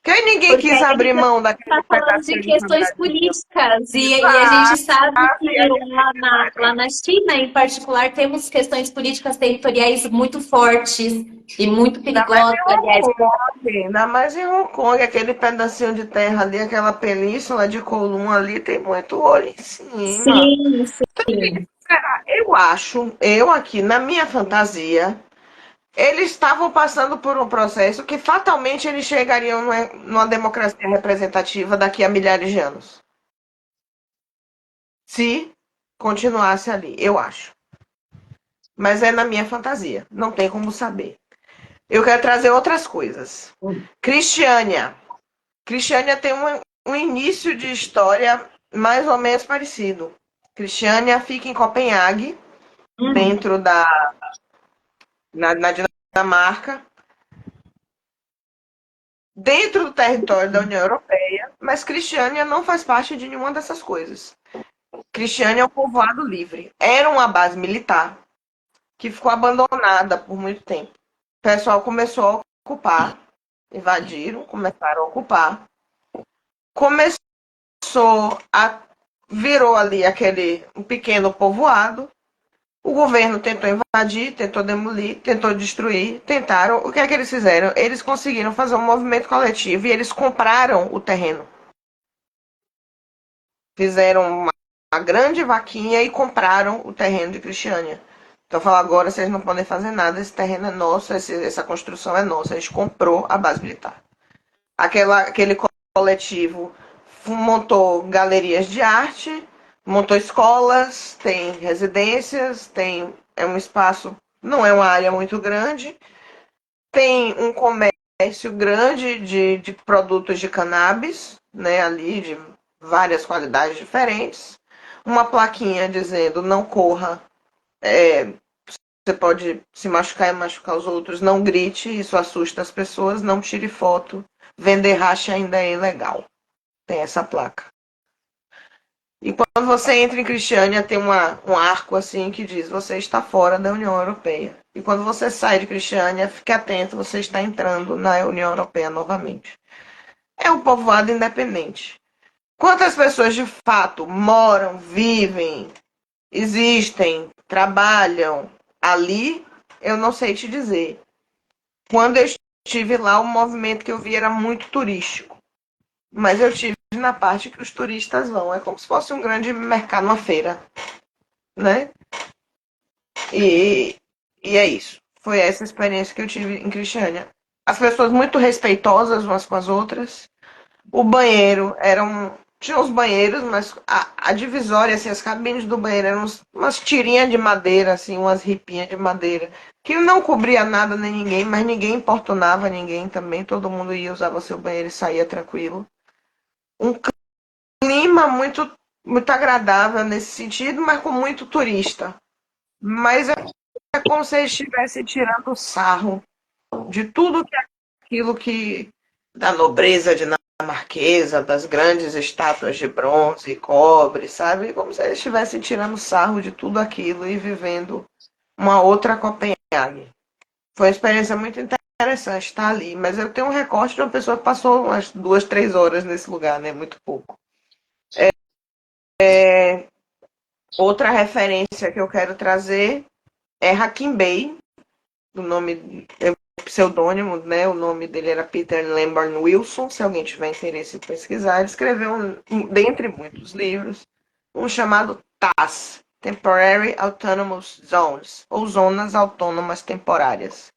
Porque aí ninguém
Porque
quis
aí
abrir mão
está
daquele
falando de
pedacinho de
questões
Brasil.
políticas. E a gente
Exato.
sabe
E a
que
gente
lá na China, em particular, temos questões políticas territoriais muito fortes e muito
ainda mais
perigosas,
em Hong
aliás.
Kong, ainda mais em Hong Kong, aquele pedacinho de terra ali, aquela península de Kowloon ali, tem muito olho em cima.
Sim, sim.
Eu acho, eu aqui, na minha fantasia, eles estavam passando por um processo que fatalmente eles chegariam numa democracia representativa daqui a milhares de anos. Se continuasse ali, eu acho. Mas é na minha fantasia, não tem como saber. Eu quero trazer outras coisas. Cristiânia. Cristiânia tem um início de história mais ou menos parecido. Cristiânia fica em Copenhague,
Uhum.
dentro na Dinamarca, dentro do território da União Europeia, mas Cristiânia não faz parte de nenhuma dessas coisas. Cristiânia é um povoado livre. Era uma base militar que ficou abandonada por muito tempo. O pessoal começou a ocupar, invadiram, começaram a ocupar. Começou a virou ali aquele um pequeno povoado. O governo tentou invadir, tentou demolir, tentou destruir, tentaram. O que é que eles fizeram? Eles conseguiram fazer um movimento coletivo e eles compraram o terreno. Fizeram uma grande vaquinha e compraram o terreno de Cristiânia. Então falaram, agora vocês não podem fazer nada, esse terreno é nosso, essa construção é nossa. A gente comprou a base militar. Aquele coletivo montou galerias de arte, montou escolas, tem residências, é um espaço, não é uma área muito grande, tem um comércio grande de produtos de cannabis, né, ali de várias qualidades diferentes, uma plaquinha dizendo não corra, você pode se machucar e machucar os outros, não grite, isso assusta as pessoas, não tire foto, vender racha ainda é ilegal. Tem essa placa. E quando você entra em Cristiânia, tem um arco assim que diz: você está fora da União Europeia. E quando você sai de Cristiânia, fique atento, você está entrando na União Europeia novamente. É um povoado independente. Quantas pessoas de fato moram, vivem, existem, trabalham ali, eu não sei te dizer. Quando eu estive lá, o movimento que eu vi era muito turístico. Mas eu tive na parte que os turistas vão. É como se fosse um grande mercado, uma feira, né? E, e é isso. Foi essa experiência que eu tive em Cristiânia. As pessoas muito respeitosas umas com as outras. O banheiro eram. Tinha os banheiros, mas a divisória, assim, as cabines do banheiro eram umas tirinhas de madeira, assim, umas ripinhas de madeira, que não cobria nada nem ninguém, mas ninguém importunava ninguém também. Todo mundo ia, usava seu banheiro e saía tranquilo. Um clima muito agradável nesse sentido, mas com muito turista. Mas é como se eles estivessem tirando sarro de tudo que aquilo que da nobreza dinamarquesa, das grandes estátuas de bronze e cobre, sabe? Como se eles estivessem tirando sarro de tudo aquilo e vivendo uma outra Copenhague. Foi uma experiência muito interessante estar ali, mas eu tenho um recorte de uma pessoa que passou umas 2, 3 horas nesse lugar, né? Muito pouco. Outra referência que eu quero trazer é Hakim Bey, o nome é pseudônimo, né? O nome dele era Peter Lamborn Wilson. Se alguém tiver interesse em pesquisar, ele escreveu, dentre muitos livros, um chamado TAS, Temporary Autonomous Zones, ou Zonas Autônomas Temporárias.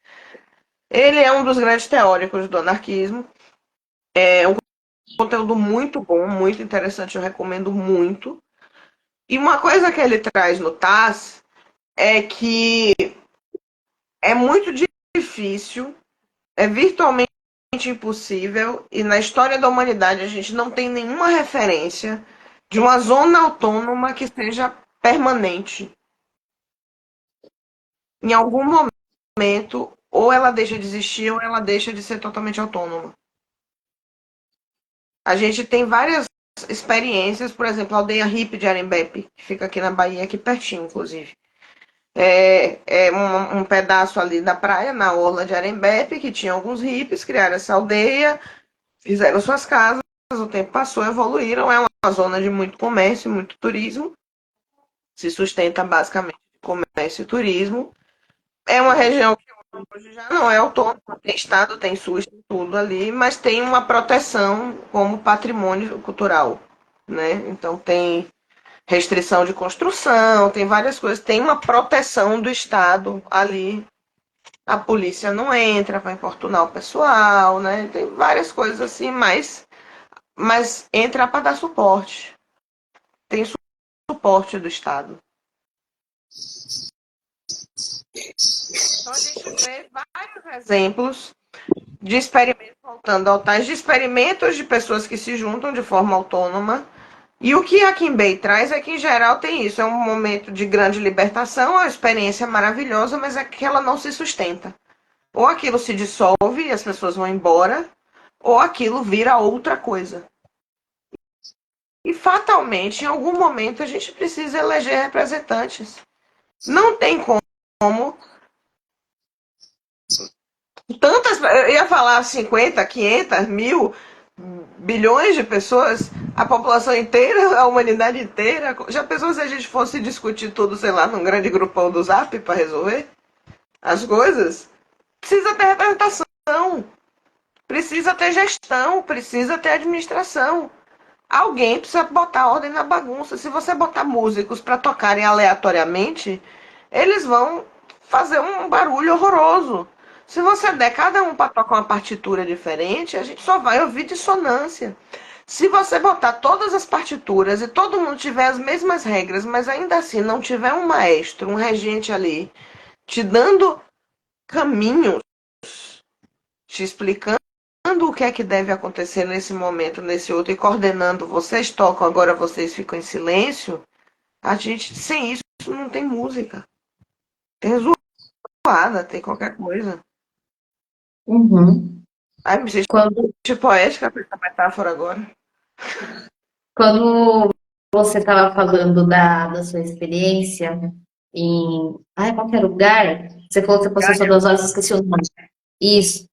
Ele é um dos grandes teóricos do anarquismo. É um conteúdo muito bom, muito interessante, eu recomendo muito. E uma coisa que ele traz no TAS é que é muito difícil, é virtualmente impossível, e na história da humanidade a gente não tem nenhuma referência de uma zona autônoma que seja permanente. Em algum momento, ou ela deixa de existir, ou ela deixa de ser totalmente autônoma. A gente tem várias experiências, por exemplo, a aldeia hippie de Arembepe, que fica aqui na Bahia, aqui pertinho, inclusive. É um pedaço ali da praia, na orla de Arembepe, que tinha alguns hippies, criaram essa aldeia, fizeram suas casas, o tempo passou, evoluíram, é uma zona de muito comércio, muito turismo, se sustenta basicamente de comércio e turismo. É uma região que hoje já não é autônoma, tem estado, tem SUS, tem tudo ali, mas tem uma proteção como patrimônio cultural, né? Então tem restrição de construção, tem várias coisas, tem uma proteção do Estado ali. A polícia não entra para importunar o pessoal, né? Tem várias coisas assim, mas entra para dar suporte. Tem suporte do Estado. Então a gente vê vários exemplos de experimentos, voltando ao tais de experimentos de pessoas que se juntam de forma autônoma. E o que a Kim Bay traz é que, em geral, tem isso. É um momento de grande libertação, é uma experiência maravilhosa, mas é que ela não se sustenta. Ou aquilo se dissolve e as pessoas vão embora, ou aquilo vira outra coisa. E fatalmente, em algum momento, a gente precisa eleger representantes. Não tem como tantas, eu ia falar 50, 500, mil, bilhões de pessoas, a população inteira, a humanidade inteira. Já pensou se a gente fosse discutir tudo, sei lá, num grande grupão do Zap para resolver as coisas? Precisa ter representação, precisa ter gestão, precisa ter administração. Alguém precisa botar ordem na bagunça. Se você botar músicos para tocarem aleatoriamente, eles vão fazer um barulho horroroso. Se você der cada um para tocar uma partitura diferente, a gente só vai ouvir dissonância. Se você botar todas as partituras e todo mundo tiver as mesmas regras, mas ainda assim não tiver um maestro, um regente ali, te dando caminhos, te explicando o que é que deve acontecer nesse momento, nesse outro, e coordenando, vocês tocam, agora vocês ficam em silêncio, a gente, sem isso, não tem música. Tem zoada, tem qualquer coisa.
Uhum.
Ai, me senti
Quando,
poética com essa metáfora agora.
quando você estava falando da sua experiência em. Ai, qual que era o lugar? Você falou que você passou só 2 horas, eu esqueci o nome. Isso.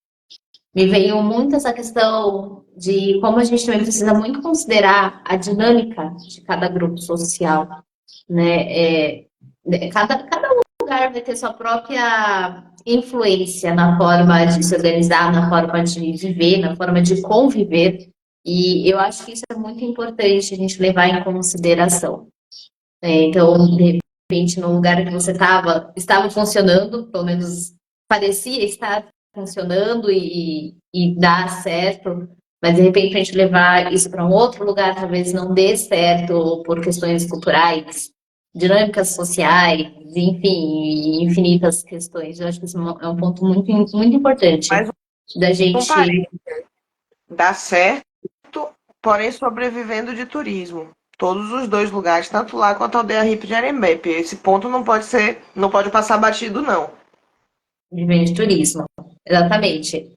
Me veio muito essa questão de como a gente também precisa muito considerar a dinâmica de cada grupo social, né? Cada lugar vai ter sua própria influência na forma de se organizar, na forma de viver, na forma de conviver. E eu acho que isso é muito importante a gente levar em consideração. Então, de repente, no lugar que você estava funcionando, pelo menos parecia estar funcionando e dar certo, mas de repente a gente levar isso para um outro lugar, talvez não dê certo por questões culturais, dinâmicas sociais, enfim, infinitas questões. Eu acho que isso é um ponto muito, muito importante
Mas
da
um
gente.
parênteses, dá certo, porém sobrevivendo de turismo. Todos os dois lugares, tanto lá quanto a aldeia hippie de Arembepe. Esse ponto não pode ser, não pode passar batido, não.
Viver de turismo, exatamente.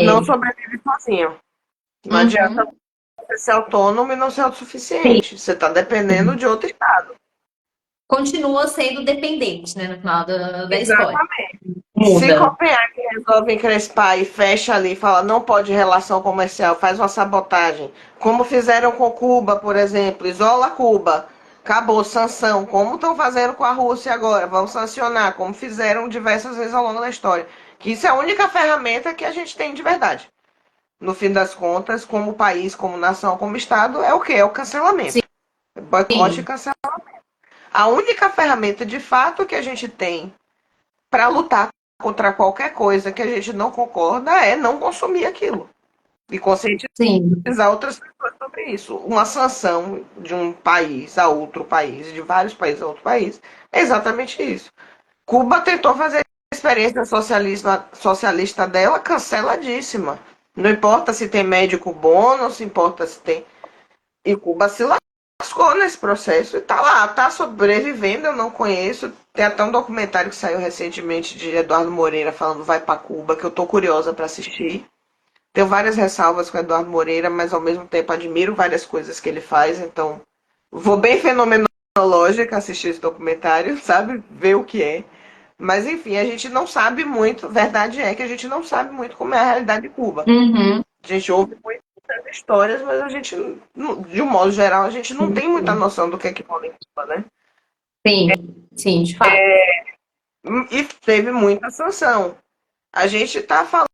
Não sobrevive sozinho. Não adianta
Uhum.
você ser autônomo e não ser
Sim,
autossuficiente. Você está dependendo de outro estado.
continua sendo dependente, né, no final da história.
Exatamente. Se
Muda.
Copenhague resolve encrespar e fecha ali, fala não pode relação comercial, faz uma sabotagem, como fizeram com Cuba, por exemplo, isola Cuba, acabou, sanção, como estão fazendo com a Rússia agora, vamos sancionar, como fizeram diversas vezes ao longo da história. Que isso é a única ferramenta que a gente tem de verdade. No fim das contas, como país, como nação, como Estado, é o que? É o cancelamento. Boicote e
Sim,
cancelamento. A única ferramenta de fato que a gente tem para lutar contra qualquer coisa que a gente não concorda é não consumir aquilo. E conscientizar
sim,
outras pessoas sobre isso. Uma sanção de um país a outro país, de vários países a outro país, é exatamente isso. Cuba tentou fazer a experiência socialista dela canceladíssima. Não importa se tem médico bom, não se importa se tem. E Cuba se lascou nesse processo e tá lá, tá sobrevivendo, eu não conheço. Tem até um documentário que saiu recentemente de Eduardo Moreira falando Vai para Cuba, que eu tô curiosa para assistir. Tenho várias ressalvas com o Eduardo Moreira, mas ao mesmo tempo admiro várias coisas que ele faz, então vou bem fenomenológica assistir esse documentário, sabe? Ver o que é. Mas enfim, a gente não sabe muito, verdade é que a gente não sabe muito como é a realidade de Cuba.
uhum,
A gente ouve muitas histórias, mas a gente, de um modo geral, a gente não tem muita noção do que rola em Cuba, né?
sim, sim, de fato.
E teve muita sanção. A gente está falando,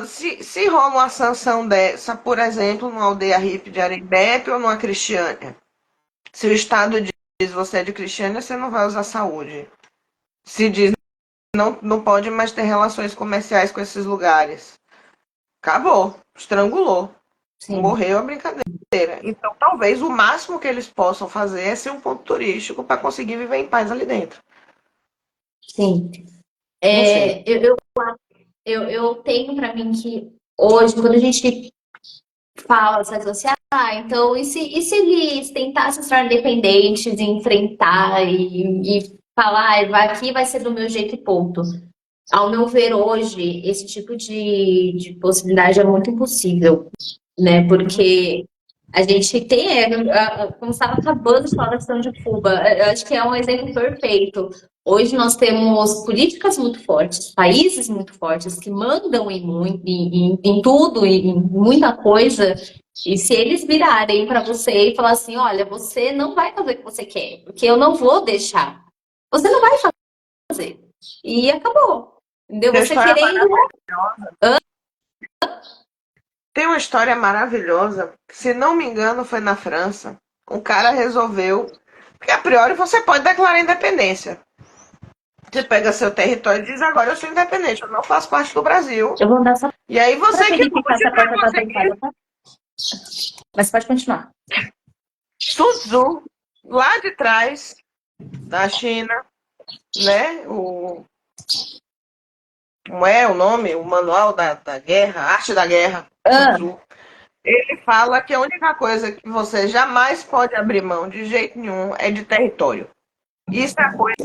se rola uma sanção dessa, por exemplo, numa aldeia hippie de Arembepe ou numa Cristiânia, se o Estado diz você é de Cristiânia, você não vai usar saúde. Se diz não pode mais ter relações comerciais com esses lugares. Acabou, estrangulou,
Sim,
morreu a brincadeira. Então, talvez o máximo que eles possam fazer é ser um ponto turístico para conseguir viver em paz ali dentro.
sim.
Não sei.
Eu tenho para mim que hoje, quando a gente fala, sabe, assim, então, e se eles tentassem se tornar independentes, e enfrentar e falar, aqui vai ser do meu jeito e ponto. Ao meu ver, hoje, esse tipo de possibilidade é muito impossível, né? Porque A gente tem, como estava acabando de falar da questão de Cuba, eu acho que é um exemplo perfeito. Hoje nós temos políticas muito fortes, países muito fortes que mandam em tudo, em muita coisa, e se eles virarem para você e falar assim, olha, você não vai fazer o que você quer, porque eu não vou deixar. Você não vai fazer. E acabou. Entendeu?
Tem uma
Você
história
querendo.
maravilhosa. Tem uma história maravilhosa, que, se não me engano, foi na França. Um cara resolveu. Porque a priori você pode declarar independência. Você pega seu território e diz: agora eu sou independente, eu não faço parte do Brasil.
Eu vou andar só
E aí
para
você que
verificar se
lute
a
para
porta está
conseguir.
trancada, tá? Mas pode continuar.
Sun Tzu, lá de trás, na China, né? Como é o nome? O Manual da Guerra, Arte da Guerra, Sun
Ah,
Tzu. Ele fala que a única coisa que você jamais pode abrir mão de jeito nenhum é de território. Isso é a coisa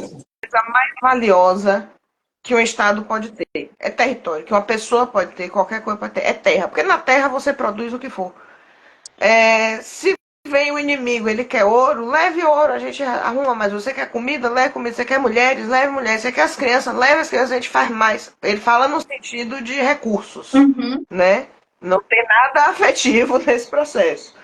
mais valiosa que um Estado pode ter. É território, que uma pessoa pode ter, qualquer coisa pode ter. É terra. Porque na terra você produz o que for. Se vem o inimigo, ele quer ouro, leve ouro, a gente arruma, mas você quer comida, leve comida, você quer mulheres, leve mulheres, você quer as crianças, leve as crianças, a gente faz mais. Ele fala no sentido de recursos,
uhum.
né? Não tem nada afetivo nesse processo.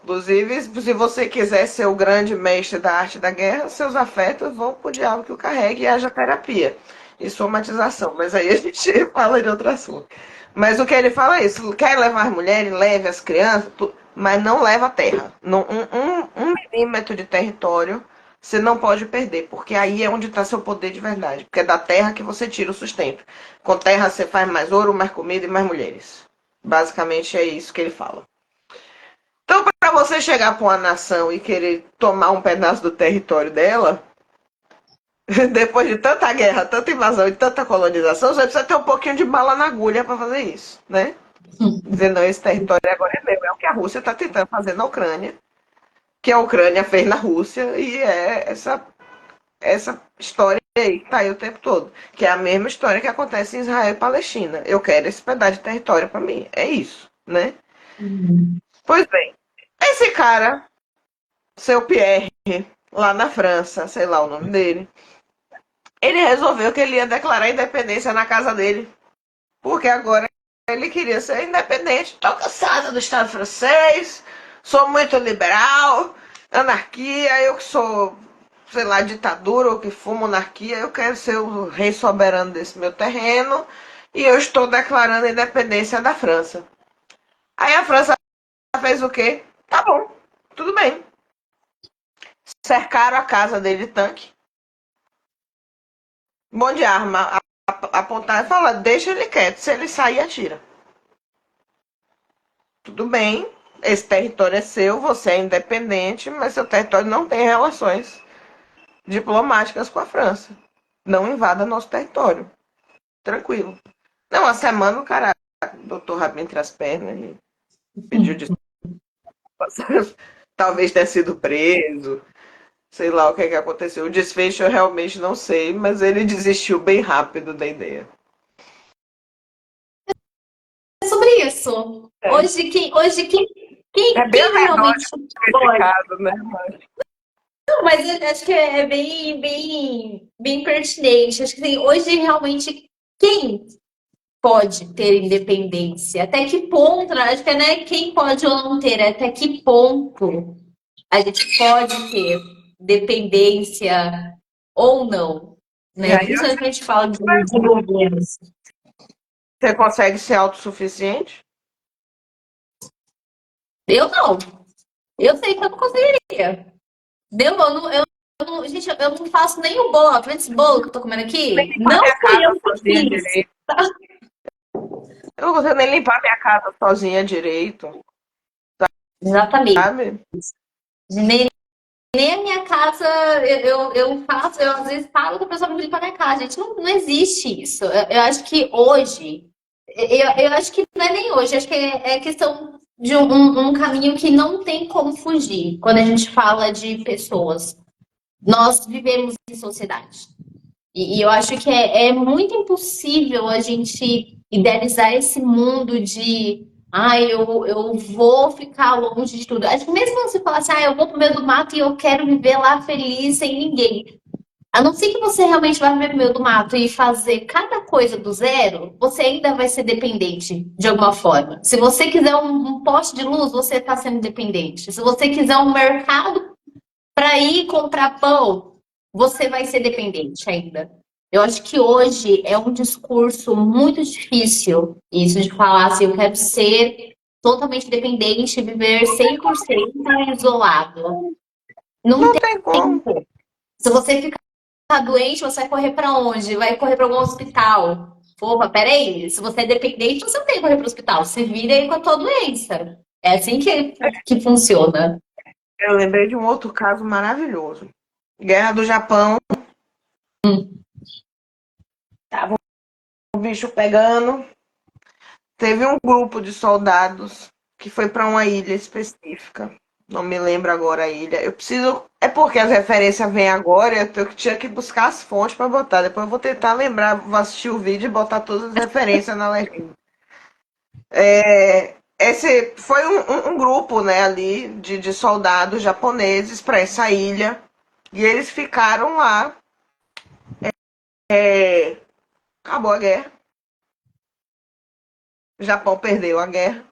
Inclusive, se você quiser ser o grande mestre da arte da guerra, seus afetos vão pro diabo que o carregue e haja terapia e somatização. Mas aí a gente fala de outro assunto. Mas o que ele fala é isso: quer levar as mulheres, leve as crianças, mas não leva a terra. Um milímetro de território você não pode perder, porque aí é onde está seu poder de verdade. Porque é da terra que você tira o sustento. Com terra você faz mais ouro, mais comida e mais mulheres. Basicamente é isso que ele fala. Então, para você chegar para uma nação e querer tomar um pedaço do território dela, depois de tanta guerra, tanta invasão e tanta colonização, você precisa ter um pouquinho de bala na agulha para fazer isso, né? Dizer, não, esse território agora é meu. É o que a Rússia está tentando fazer na Ucrânia, que a Ucrânia fez na Rússia, e é essa história aí que tá aí o tempo todo. Que é a mesma história que acontece em Israel e Palestina. Eu quero esse pedaço de território para mim. É isso, né? Pois bem, esse cara, seu Pierre, lá na França, sei lá o nome dele, ele resolveu que ele ia declarar independência na casa dele, porque agora ele queria ser independente. Tô cansado do Estado francês, sou muito liberal, anarquia, eu que sou, sei lá, ditadura ou que for monarquia, eu quero ser o rei soberano desse meu terreno e eu estou declarando a independência da França. Aí a França fez o quê? Tá bom, tudo bem. Cercaram a casa dele de tanque, um monte de arma apontar e falar, deixa ele quieto, se ele sair, atira. Tudo bem, esse território é seu, você é independente, mas seu território não tem relações diplomáticas com a França. Não invada nosso território. Tranquilo. Não, uma semana o cara botou o rabo entre as pernas e pediu desculpas. Talvez tenha sido preso. Sei lá o que, é que aconteceu. O desfecho eu realmente não sei, mas ele desistiu bem rápido da ideia.
É sobre isso.
É, é bem
Quem realmente
anedótico esse
pode?
caso, né?
Não, mas eu acho que é bem pertinente. Acho que assim, hoje realmente quem pode ter independência? Até que ponto? Né? Acho que não é quem pode ou não ter, é até que ponto a gente pode ter dependência ou não,
E
né?
aí
Principalmente quando a gente fala de governos.
você consegue ser autossuficiente?
Eu não. Eu sei que eu não conseguiria. Deu? Gente, eu não faço nem o bolo. Tá vendo esse bolo que eu tô comendo aqui?
Limpar
Não
minha
fui eu
casa
que
sozinha
fiz.
direito. Eu não consigo nem limpar minha casa sozinha direito,
Exatamente.
sabe?
Nem, nem a minha casa eu faço, eu às vezes falo que a pessoa me limpar a minha casa. Gente, não existe isso. Eu acho que hoje, eu acho que não é nem hoje, acho que é questão de um caminho que não tem como fugir quando a gente fala de pessoas. Nós vivemos em sociedade. E eu acho que é muito impossível a gente idealizar esse mundo de Ai, eu vou ficar longe de tudo. Acho que mesmo se você falar assim, eu vou pro meio do mato e eu quero viver lá feliz sem ninguém. A não ser que você realmente vá viver no meio do mato e fazer cada coisa do zero, você ainda vai ser dependente de alguma forma. Se você quiser um poste de luz, você está sendo dependente. Se você quiser um mercado para ir comprar pão, você vai ser dependente ainda. Eu acho que hoje é um discurso muito difícil isso de falar assim, eu quero ser totalmente dependente, viver 100% isolado. Não
Não tem
tem
como.
como. Se você ficar doente, você vai correr para onde? Vai correr para algum hospital. Porra, peraí. Se você é dependente, você não tem que correr para o hospital. Se vira aí com a tua doença. É assim que funciona.
Eu lembrei de um outro caso maravilhoso. Guerra do Japão, tava o bicho pegando. Teve um grupo de soldados que foi para uma ilha específica. Não me lembro agora a ilha. Eu preciso. É porque as referências vêm agora, eu tinha que buscar as fontes para botar. Depois eu vou tentar lembrar, vou assistir o vídeo e botar todas as referências na legenda. Esse foi um grupo, né, ali de soldados japoneses para essa ilha. E eles ficaram lá. Acabou a guerra. O Japão perdeu a guerra.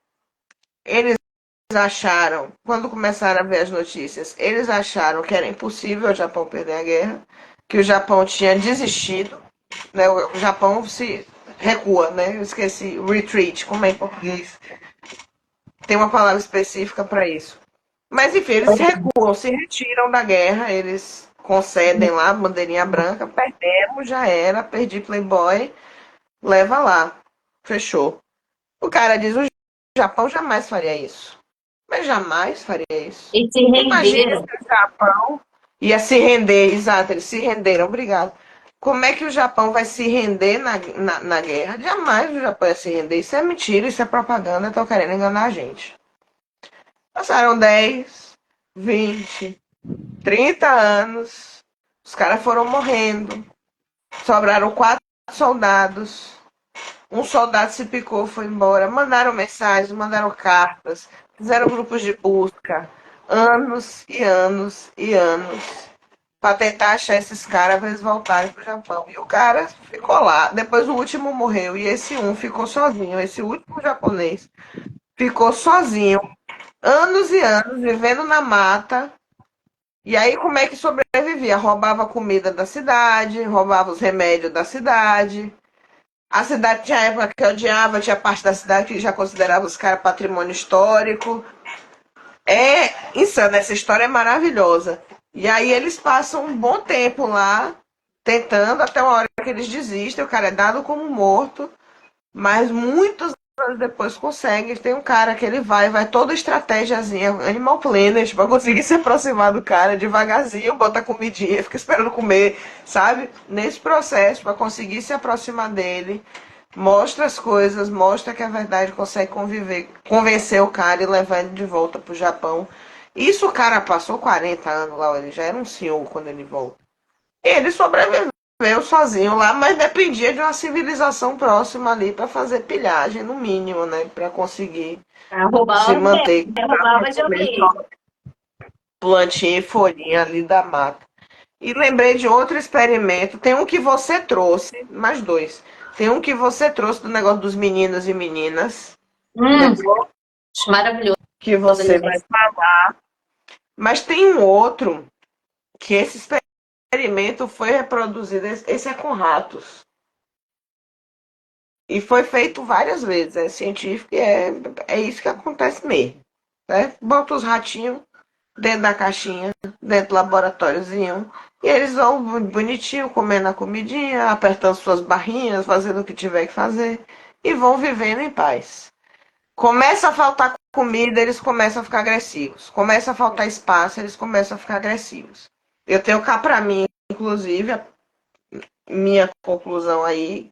Eles acharam, quando começaram a ver as notícias, eles acharam que era impossível o Japão perder a guerra, que o Japão tinha desistido, né? O Japão se recua, né? Eu esqueci, retreat, como é em português? Tem uma palavra específica para isso. Mas enfim, eles se recuam, se retiram da guerra, eles concedem lá a bandeirinha branca, perdemos, já era, perdi Playboy, leva lá, fechou. O cara diz, o Japão jamais faria isso. Mas jamais faria isso.
E se
Imagine se
renderam.
o Japão ia se render, exato, eles se renderam, obrigado. Como é que o Japão vai se render na guerra? Jamais o Japão ia se render. Isso é mentira, isso é propaganda, estão querendo enganar a gente. Passaram 10, 20, 30 anos, os caras foram morrendo, sobraram 4 soldados. Um soldado se picou, foi embora. Mandaram mensagens, mandaram cartas, fizeram grupos de busca. Anos e anos e anos para tentar achar esses caras para eles voltarem pro Japão. E o cara ficou lá. Depois o último morreu e esse um ficou sozinho. Esse último japonês ficou sozinho. Anos e anos vivendo na mata. E aí como é que sobrevivia? Roubava comida da cidade, roubava os remédios da cidade. A cidade tinha época que odiava, tinha parte da cidade que já considerava os caras patrimônio histórico. É insano, essa história é maravilhosa. E aí eles passam um bom tempo lá, tentando, até uma hora que eles desistem, o cara é dado como morto, mas muitos anos depois consegue. Tem um cara que ele vai toda estratégiazinha, Animal Planet, pra conseguir se aproximar do cara devagarzinho, bota comidinha, fica esperando comer, sabe? Nesse processo, para conseguir se aproximar dele, mostra as coisas, mostra que a verdade consegue conviver, convencer o cara e levar ele de volta pro Japão. Isso o cara passou 40 anos lá, ele já era um senhor quando ele volta. Ele sobreviveu sozinho lá, mas dependia de uma civilização próxima ali para fazer pilhagem, no mínimo, né? Para conseguir se
Roubava,
manter
roubava de
comendo
alguém.
plantinha e folhinha ali da mata. E lembrei de outro experimento. Tem um que você trouxe, mais dois. Tem um que você trouxe do negócio dos meninos e meninas.
Hum,
Lembrou?
maravilhoso.
Que você vai falar. Mas tem um outro que esse experimento foi reproduzido. Esse é com ratos. E foi feito várias vezes. É científico e é isso que acontece mesmo. Né? Bota os ratinhos dentro da caixinha, dentro do laboratóriozinho. E eles vão bonitinho, comendo a comidinha, apertando suas barrinhas, fazendo o que tiver que fazer. E vão vivendo em paz. Começa a faltar comida, eles começam a ficar agressivos. Começa a faltar espaço, eles começam a ficar agressivos. Eu tenho cá para mim, inclusive, a minha conclusão aí,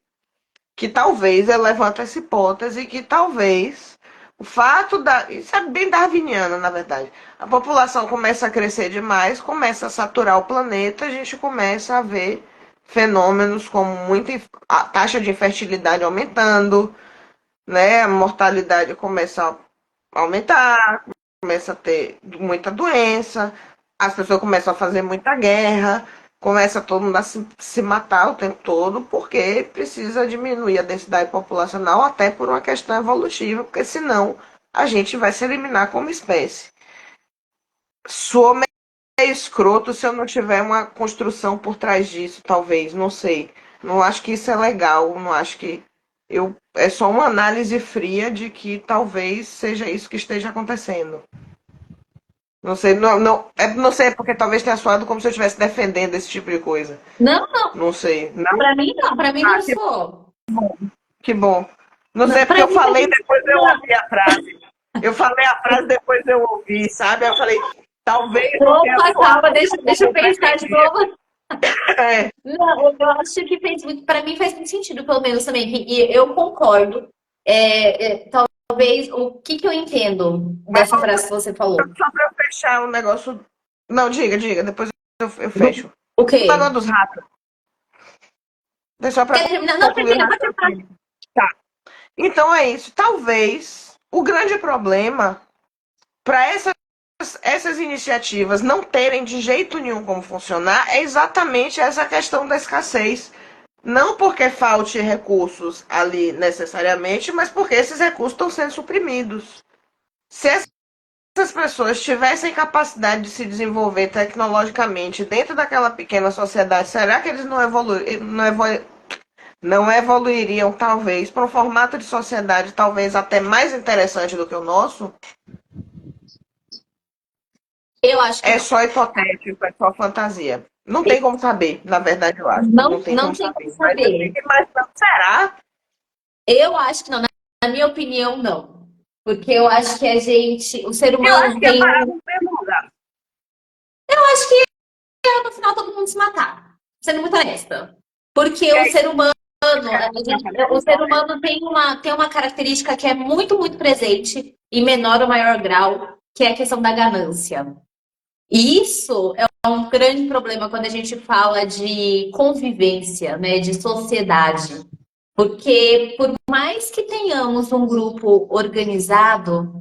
que talvez eu levanto essa hipótese que talvez o fato da. Isso é bem darwiniano, na verdade. A população começa a crescer demais, começa a saturar o planeta, a gente começa a ver fenômenos como muita a taxa de infertilidade aumentando, né? A mortalidade começa a aumentar, começa a ter muita doença, as pessoas começam a fazer muita guerra, começa todo mundo a se matar o tempo todo, porque precisa diminuir a densidade populacional até por uma questão evolutiva, porque senão a gente vai se eliminar como espécie. Sou meio escroto se eu não tiver uma construção por trás disso, talvez, não sei. Não acho que isso é legal, não acho que é só uma análise fria de que talvez seja isso que esteja acontecendo. Não sei, não sei porque talvez tenha soado como se eu estivesse defendendo esse tipo de coisa.
Não, não,
Não sei. Não?
pra mim
Ah,
não sou.
que bom. Não sei, porque
Pra
eu
mim faz
falei, depois eu
sentido.
ouvi a frase. Eu falei a frase, depois eu ouvi, sabe? Eu falei, talvez não tenha
Opa, calma,
soado
deixa
como
eu
eu
pensar de
pretendia.
novo.
É,
Não, eu acho que fez muito, para mim faz muito sentido, pelo menos também, e eu concordo. Talvez, o que que eu entendo
mas
dessa frase que você falou?
só para eu fechar o negócio. Não, diga, depois eu
Do-
fecho.
O
O negócio
quê?
dos ratos. Deixa para
Quer terminar? Não,
concluir o
termina, pode terminar.
raciocínio. Tá. Então é isso. Talvez o grande problema para essas iniciativas não terem de jeito nenhum como funcionar é exatamente essa questão da escassez. Não porque falte recursos ali necessariamente, mas porque esses recursos estão sendo suprimidos. Se essas pessoas tivessem capacidade de se desenvolver tecnologicamente dentro daquela pequena sociedade, será que eles não evoluiriam, talvez, para um formato de sociedade talvez até mais interessante do que o nosso?
Eu acho que
É
não.
só hipotético, é só fantasia. Não tem como saber, na verdade, eu acho. Não
Não,
tem
não
como
tem como
saber. Mas eu
saber.
fico imaginando, será?
Eu acho que não. Na minha opinião, não. Porque eu acho que a gente, o ser
Eu acho
humano
que ia
tem
parar
um.
no mesmo lugar.
Eu acho que no final todo mundo se matar. Sendo muito honesta. Porque
E
o
aí,
ser humano, o ser
então,
humano tem uma característica que é muito, muito presente, em menor ou maior grau, que é a questão da ganância. E isso é um grande problema quando a gente fala de convivência, né, de sociedade. Porque por mais que tenhamos um grupo organizado,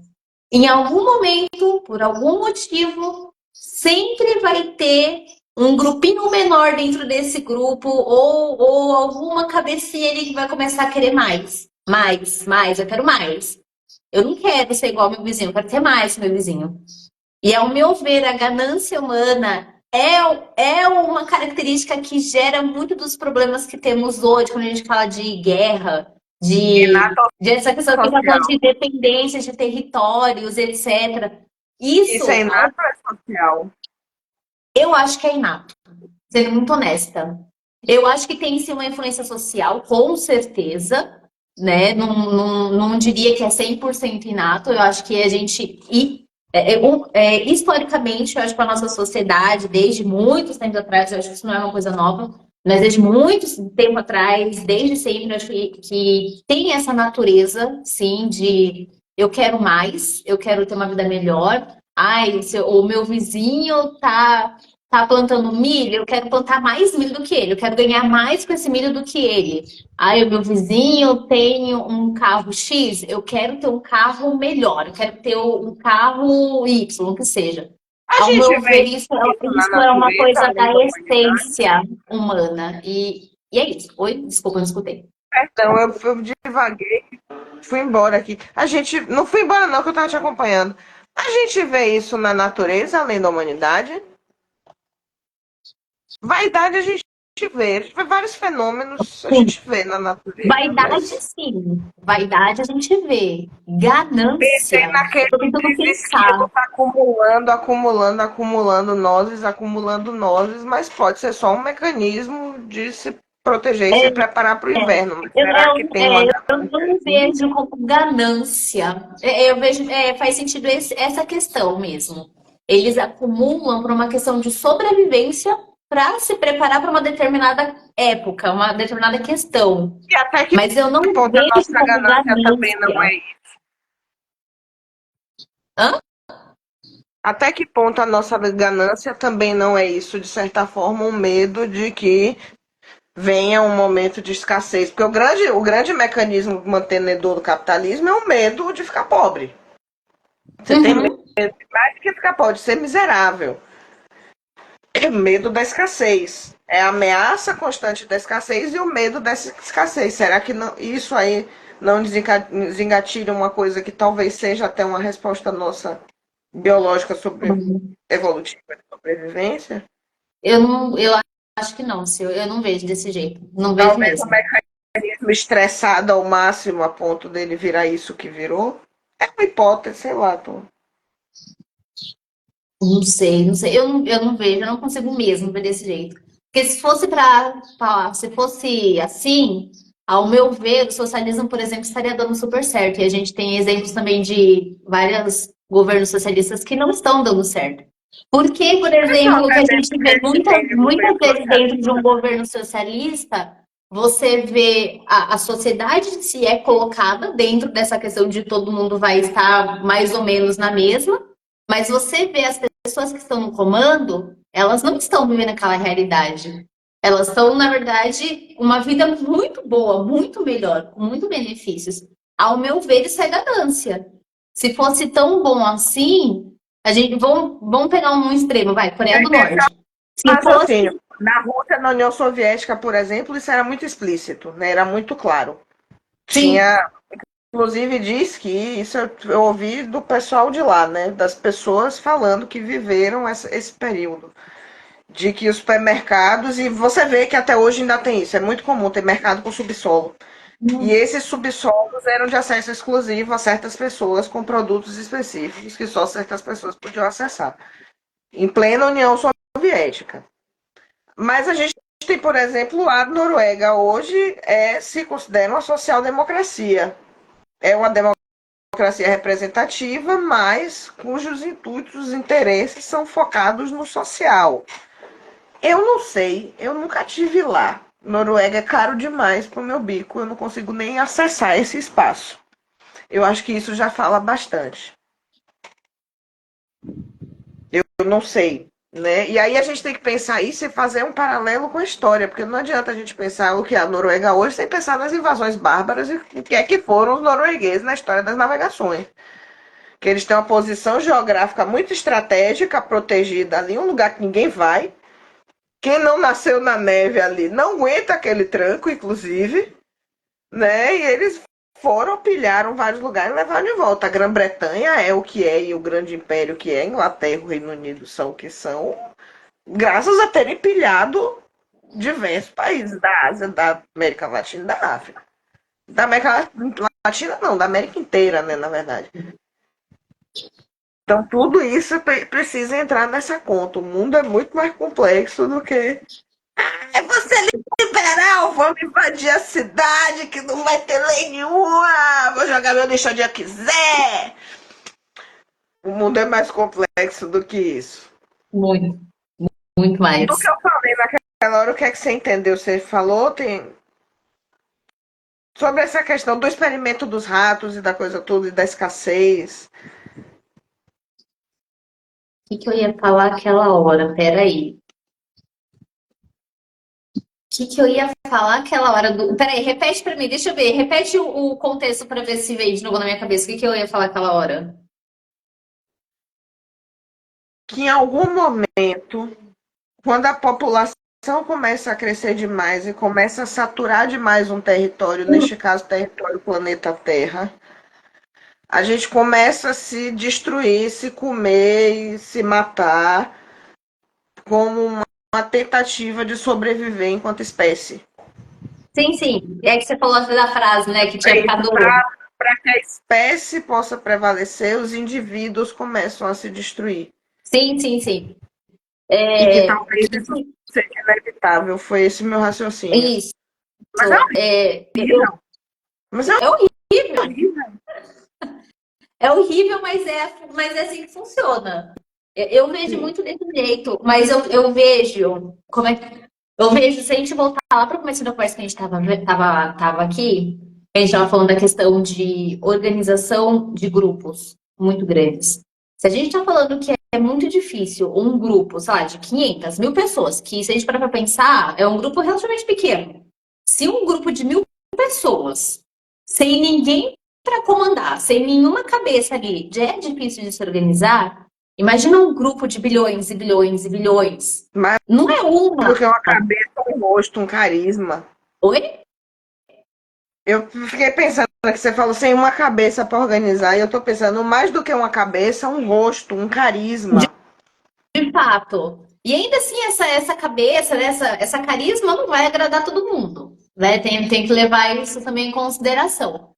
em algum momento, por algum motivo, sempre vai ter um grupinho menor dentro desse grupo ou alguma cabecinha ali que vai começar a querer mais. Mais, eu quero mais. Eu não quero ser igual ao meu vizinho, eu quero ter mais que meu vizinho. E ao meu ver, a ganância humana é uma característica que gera muito dos problemas que temos hoje, quando a gente fala de guerra,
inato
de essa questão que está falando
social.
de dependência de territórios, etc.
Isso é
Isso,
inato ou é social?
eu acho que é inato, sendo muito honesta. Eu acho que tem sim uma influência social, com certeza, né? Não diria que é 100% inato, eu acho que a gente. Historicamente, eu acho que a nossa sociedade, desde muitos tempos atrás, eu acho que isso não é uma coisa nova, mas desde muito tempo atrás, desde sempre, eu acho que tem essa natureza, sim, de eu quero mais, eu quero ter uma vida melhor. Ai, o meu vizinho tá plantando milho, eu quero plantar mais milho do que ele, eu quero ganhar mais com esse milho do que ele. Aí o meu vizinho tem um carro X, eu quero ter um carro melhor, eu quero ter um carro Y, o que seja.
A
Ao
gente
meu ver,
vê isso na
isso é uma
natureza,
coisa
além
da
da humanidade.
essência humana. E é isso. Oi? Desculpa, eu não escutei.
Perdão, eu divaguei, fui embora aqui. A gente. Não fui embora, não, que eu estava te acompanhando. A gente vê isso na natureza, além da humanidade. Vaidade a gente vê vários fenômenos, a
Sim.
gente vê na natureza,
Vaidade,
mas
sim. Vaidade a gente vê.
pensei
Ganância.
naquele
Eu tô tentando
esquilo
pensar.
tá acumulando nozes, mas pode ser só um mecanismo de se proteger e se preparar para o inverno. Mas será que tem uma
Eu
ganância
não
assim?
vejo como ganância. Eu vejo, faz sentido essa questão mesmo. Eles acumulam por uma questão de sobrevivência para se preparar para uma determinada época, uma determinada questão.
E até que
Mas eu não
ponto a
vejo
nossa
como
ganância também não
ganância.
é isso?
Hã?
Até que ponto a nossa ganância também não é isso, de certa forma, um medo de que venha um momento de escassez. Porque o grande mecanismo mantenedor do capitalismo é o medo de ficar pobre. Você tem medo
Uhum.
mais do que ficar pobre, de ser miserável. É medo da escassez. É a ameaça constante da escassez e o medo dessa escassez. Será que não, isso aí não desengatilha uma coisa que talvez seja até uma resposta nossa biológica sobre evolutiva de sobrevivência?
Eu acho que não, Sil. Eu não vejo desse jeito. Não vejo
Talvez um
mesmo.
mecanismo estressado ao máximo a ponto dele virar isso que virou? É uma hipótese, sei lá.
Não sei, não sei. Eu não vejo, eu não consigo mesmo ver desse jeito. Porque se fosse assim, ao meu ver, o socialismo, por exemplo, estaria dando super certo. E a gente tem exemplos também de vários governos socialistas que não estão dando certo. Porque, por
Quais são os
exemplo, que a gente
exemplos que a
vê
gente tem de
muitas
governo
vezes dentro
socialista?
de um governo socialista, você vê a sociedade em si é colocada dentro dessa questão de todo mundo vai estar mais ou menos na mesma, mas você vê as pessoas que estão no comando, elas não estão vivendo aquela realidade. Elas estão, na verdade, uma vida muito boa, muito melhor, com muitos benefícios. Ao meu ver, isso é ganância. Se fosse tão bom assim, a gente vamos pegar um extremo, vai, Coreia do Norte. Se
Raciocínio.
fosse,
Na Rússia, na União Soviética, por exemplo, isso era muito explícito, né? Era muito claro.
sim,
Tinha, inclusive, diz que isso eu ouvi do pessoal de lá, né? Das pessoas falando que viveram esse período. De que os supermercados, e você vê que até hoje ainda tem isso, é muito comum ter mercado com subsolo. E esses subsolos eram de acesso exclusivo a certas pessoas com produtos específicos que só certas pessoas podiam acessar. Em plena União Soviética. Mas a gente tem, por exemplo, a Noruega hoje se considera uma social-democracia. É uma democracia representativa, mas cujos intuitos, interesses são focados no social. Eu não sei, eu nunca tive lá. Noruega é caro demais para o meu bico, eu não consigo nem acessar esse espaço. Eu acho que isso já fala bastante. Eu não sei, né? E aí a gente tem que pensar isso e fazer um paralelo com a história, porque não adianta a gente pensar o que é a Noruega hoje sem pensar nas invasões bárbaras e o que é que foram os noruegueses na história das navegações. Que eles têm uma posição geográfica muito estratégica, protegida ali, um lugar que ninguém vai. Quem não nasceu na neve ali não aguenta aquele tranco, inclusive, né? E eles foram, pilharam vários lugares e levaram de volta. A Grã-Bretanha é o que é e o grande império que é, a Inglaterra e o Reino Unido são o que são, graças a terem pilhado diversos países da Ásia, da América Latina e da África. Da América Latina não, da América inteira, né, na verdade. Então tudo isso precisa entrar nessa conta. O mundo é muito mais complexo do que você liberal, vamos invadir a cidade que não vai ter lei nenhuma, vou jogar meu lixo onde eu quiser. O mundo é mais complexo do que isso.
muito, muito
Do que
mais.
eu falei naquela hora, o que é que você entendeu? Você falou sobre essa questão do experimento dos ratos e da coisa toda e da escassez.
Que eu ia falar aquela hora? Peraí. Que eu ia falar aquela hora do. Peraí, repete pra mim, deixa eu ver. Repete o contexto pra ver se veio de novo na minha cabeça. Que eu ia falar aquela hora?
Que em algum momento, quando a população começa a crescer demais e começa a saturar demais um território, neste caso, o território planeta Terra, a gente começa a se destruir, se comer e se matar como uma tentativa de sobreviver enquanto espécie.
Sim, sim. É que você falou da frase, né? Que tinha ficado.
Para que a espécie possa prevalecer, os indivíduos começam a se destruir.
Sim, sim, sim.
E que
É,
talvez isso seja inevitável. Foi esse meu raciocínio.
isso.
Mas é
É,
horrível. Mas é
é horrível.
horrível.
É horrível, mas é assim que funciona. Eu vejo
Sim.
muito desse jeito, mas eu vejo. Como é que. Eu vejo, se a gente voltar lá para o começo da conversa que a gente tava aqui, a gente estava falando da questão de organização de grupos muito grandes. Se a gente está falando que é muito difícil um grupo, sei lá, de 500 mil pessoas, que se a gente parar para pensar, é um grupo relativamente pequeno. Se um grupo de 1.000 pessoas, sem ninguém para comandar, sem nenhuma cabeça ali, já é difícil de se organizar, imagina um grupo de bilhões e bilhões e bilhões.
Mais
Não é
do
uma.
que uma cabeça, um rosto, um carisma.
Oi?
Eu fiquei pensando que você falou sem uma cabeça para organizar, e eu tô pensando mais do que uma cabeça, um rosto, um carisma.
De fato. E ainda assim, essa cabeça, né, essa carisma não vai agradar todo mundo, né? Tem que levar isso também em consideração.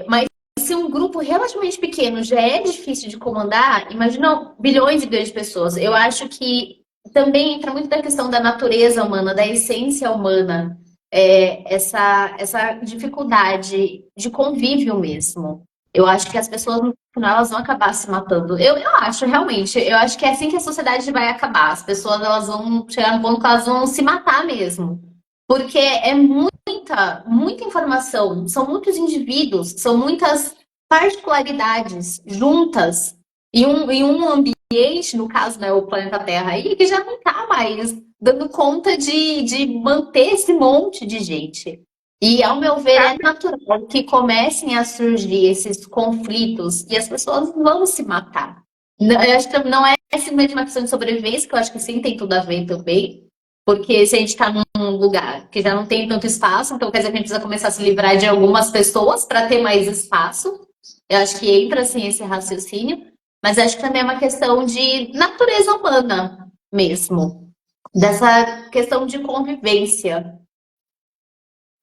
Mas se um grupo relativamente pequeno já é difícil de comandar, imagina bilhões e bilhões de pessoas. Eu acho que também entra muito da questão da natureza humana, da essência humana, essa dificuldade de convívio mesmo. Eu acho que as pessoas, no final, elas vão acabar se matando. Eu acho, realmente, eu acho que é assim que a sociedade vai acabar. As pessoas, elas vão chegar no ponto que elas vão se matar mesmo. Porque é muita informação, são muitos indivíduos, são muitas particularidades juntas em um ambiente, no caso, né, o planeta Terra aí, que já não está mais dando conta de manter esse monte de gente. E, ao meu ver, é
Sabe,
natural que comecem a surgir esses conflitos e as pessoas vão se matar. Eu acho que não é simplesmente uma questão de sobrevivência, que eu acho que sim tem tudo a ver também, porque se a gente está num lugar que já não tem tanto espaço, então quer dizer que a gente precisa começar a se livrar de algumas pessoas para ter mais espaço. Eu acho que entra assim esse raciocínio, mas acho que também é uma questão de natureza humana mesmo, dessa questão de convivência.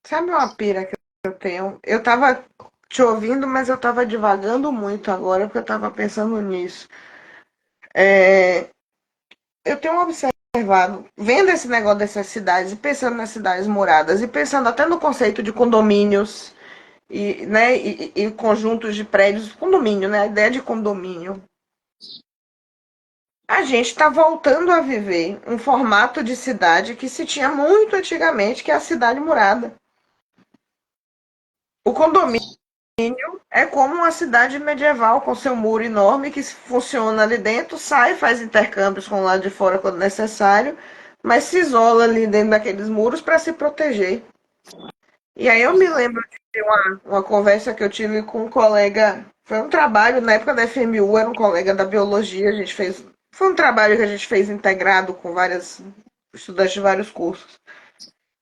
sabe uma pira que eu tenho? Eu tava te ouvindo, mas eu tava divagando muito agora, porque eu tava pensando nisso. É, eu tenho observado, vendo esse negócio dessas cidades, e pensando nas cidades moradas, e pensando até no conceito de condomínios, e, né, e conjuntos de prédios, condomínio, né? A ideia de condomínio. A gente está voltando a viver um formato de cidade que se tinha muito antigamente, que é a cidade murada. O condomínio é como uma cidade medieval com seu muro enorme que funciona ali dentro, sai, faz intercâmbios com o lado de fora quando necessário, mas se isola ali dentro daqueles muros para se proteger. E aí eu me lembro de uma conversa que eu tive com um colega, foi um trabalho na época da FMU, era um colega da biologia, a gente fez, foi um trabalho que a gente fez integrado com várias estudantes de vários cursos.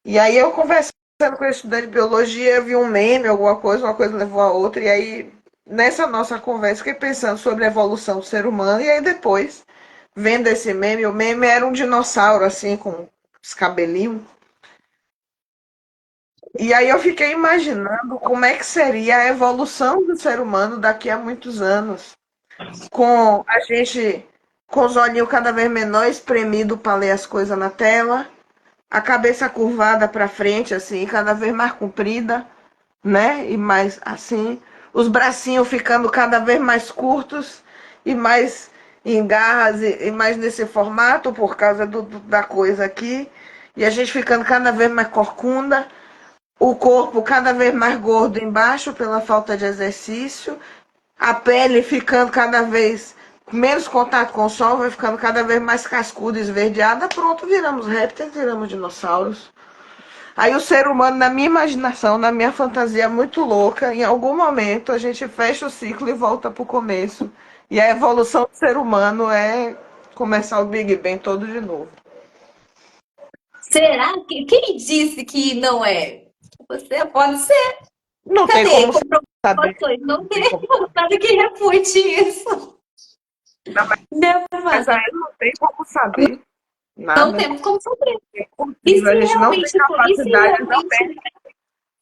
E aí eu conversando com esse estudante de biologia, eu vi um meme, alguma coisa, uma coisa levou a outra, e aí nessa nossa conversa fiquei pensando sobre a evolução do ser humano, e aí depois, vendo esse meme, o meme era um dinossauro assim, com os cabelinhos. E aí eu fiquei imaginando como é que seria a evolução do ser humano daqui a muitos anos, com a gente com os olhinhos cada vez menor espremido para ler as coisas na tela, a cabeça curvada para frente assim, cada vez mais comprida, né? E mais assim, os bracinhos ficando cada vez mais curtos e mais em garras e mais nesse formato por causa da coisa aqui, e a gente ficando cada vez mais corcunda, o corpo cada vez mais gordo embaixo pela falta de exercício, a pele ficando cada vez menos contato com o sol, vai ficando cada vez mais cascuda, esverdeada, pronto, viramos répteis, viramos dinossauros. Aí o ser humano, na minha imaginação, na minha fantasia muito louca, em algum momento a gente fecha o ciclo e volta para o começo. E a evolução do ser humano é começar o Big Bang todo de novo.
Será que quem disse que não é? Você pode ser.
Não tem
Cadê
como saber.
comprovações? Não
Não tem como
temos nada que refute isso.
saber.
Não,
Mas aí não tem como saber
não
nada.
temos como saber.
É
E
impossível.
se
A gente não tem
realmente for, e se
capacidade, não
realmente,
tem.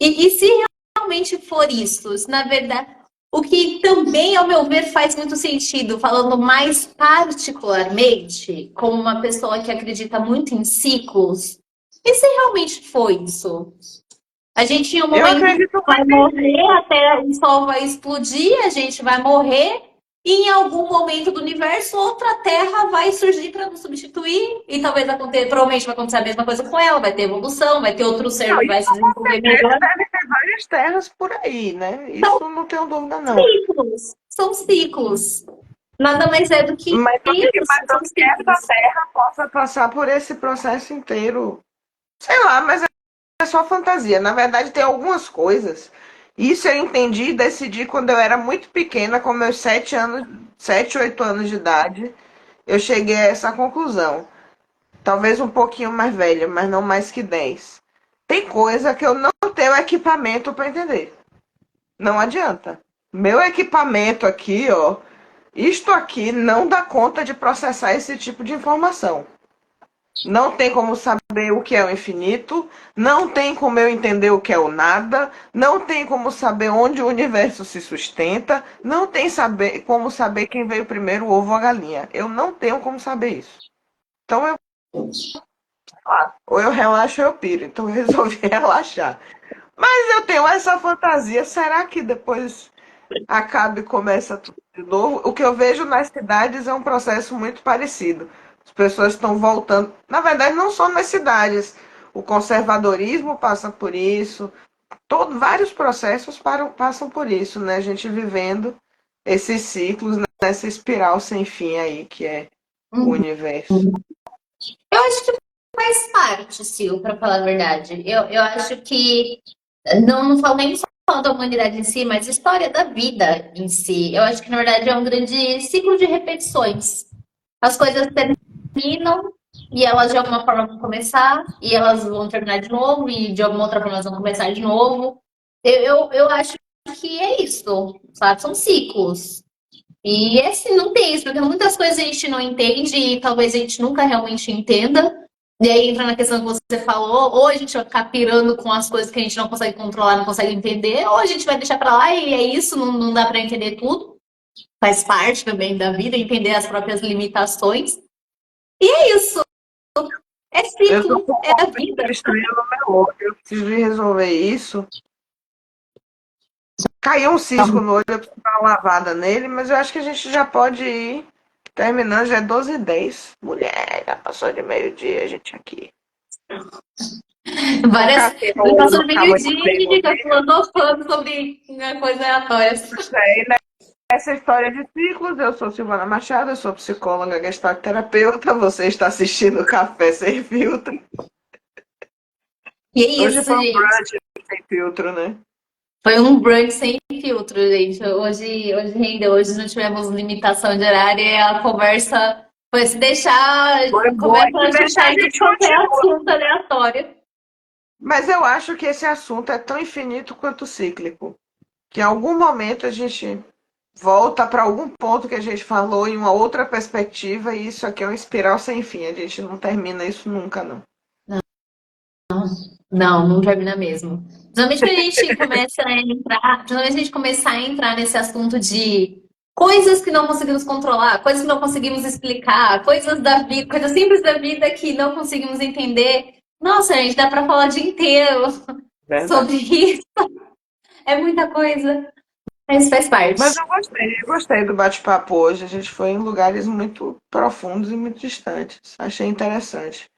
e se realmente for isso, se na verdade, o que também, ao meu ver, faz muito sentido, falando mais particularmente, como uma pessoa que acredita muito em ciclos, e se realmente foi isso? A gente, em um
Eu
momento,
acredito
vai
muito em
morrer, até o sol vai explodir, a gente vai morrer, e em algum momento do universo, outra Terra vai surgir para nos substituir, e talvez aconteça, provavelmente vai acontecer a mesma coisa com ela, vai ter evolução, vai ter outro ser
não,
que vai
isso
se
com
desenvolver
certeza
melhor.
deve ter várias terras por aí, né?
São
Isso não tenho dúvida, não.
ciclos, são ciclos. Nada mais é do que
Mas eu fico
isso, são
imaginando que essa
ciclos.
Terra possa passar por esse processo inteiro. Sei lá, mas é só fantasia. Na verdade, tem algumas coisas. Isso eu entendi e decidi quando eu era muito pequena, com meus 7 anos, 7, 8 anos de idade. Eu cheguei a essa conclusão. Talvez um pouquinho mais velha, mas não mais que 10. Tem coisa que eu não tenho equipamento para entender. Não adianta. Meu equipamento aqui, ó, isto aqui não dá conta de processar esse tipo de informação. Não tem como saber o que é o infinito, não tem como eu entender o que é o nada, não tem como saber onde o universo se sustenta, não tem como saber quem veio primeiro, o ovo ou a galinha. Eu não tenho como saber isso. Então eu, ou eu relaxo ou eu piro. Então eu resolvi relaxar. Mas eu tenho essa fantasia, será que depois acaba e começa tudo de novo? O que eu vejo nas cidades é um processo muito parecido. As pessoas estão voltando. Na verdade, não só nas cidades. O conservadorismo passa por isso. Vários processos passam por isso, né? A gente vivendo esses ciclos nessa espiral sem fim aí, que é o
Uhum.
universo.
Eu acho que faz parte, Sil, para falar a verdade. Eu acho que não falo nem só da humanidade em si, mas história da vida em si. Eu acho que, na verdade, é um grande ciclo de repetições. As coisas terminam e elas, de alguma forma, vão começar, e elas vão terminar de novo, e de alguma outra forma elas vão começar de novo. Eu acho que é isso, sabe? São ciclos. E esse não tem isso, porque muitas coisas a gente não entende e talvez a gente nunca realmente entenda. E aí entra na questão que você falou, ou a gente vai ficar pirando com as coisas que a gente não consegue controlar, não consegue entender, ou a gente vai deixar pra lá e é isso, não dá pra entender tudo. Faz parte também da vida, entender as próprias limitações. E é isso, é
Eu tô
ciclo,
com um
é a
conflito
vida.
estranho no meu olho. Eu preciso de resolver isso. Caiu um cisco no olho, eu preciso dar uma lavada nele, mas eu acho que a gente já pode ir terminando, já é 12h10. Mulher, já passou de meio-dia, a gente aqui.
Várias.
Café, o olho
Passou
não
do
tá muito
meio-dia e a
bem no
gente fica
dia.
filosofando sobre coisas aleatórias.
Aí, nessa história de ciclos, eu sou Silvana Machado, eu sou psicóloga gestalterapeuta, você está assistindo Café Sem Filtro.
E é
Hoje
isso,
foi um
gente.
brunch sem filtro, né?
Foi um brunch sem filtro, gente. Hoje rendeu, hoje não tivemos limitação de horário e a conversa foi se deixar,
Foi boa,
começa
e se
a
deixar
chutar
a
em tudo
gente
quanto é
continua.
assunto aleatório.
Mas eu acho que esse assunto é tão infinito quanto cíclico, que em algum momento a gente volta para algum ponto que a gente falou em uma outra perspectiva, e isso aqui é uma espiral sem fim. A gente não termina isso nunca, não.
Não termina mesmo. Principalmente quando a gente começa a entrar, principalmente a gente começar a entrar nesse assunto de coisas que não conseguimos controlar, coisas que não conseguimos explicar, coisas da vida, coisas simples da vida que não conseguimos entender. Nossa, gente, dá para falar o dia inteiro
Verdade.
sobre isso. É muita coisa. Mas faz
Mas
parte.
eu gostei do bate-papo hoje. A gente foi em lugares muito profundos e muito distantes. Achei interessante.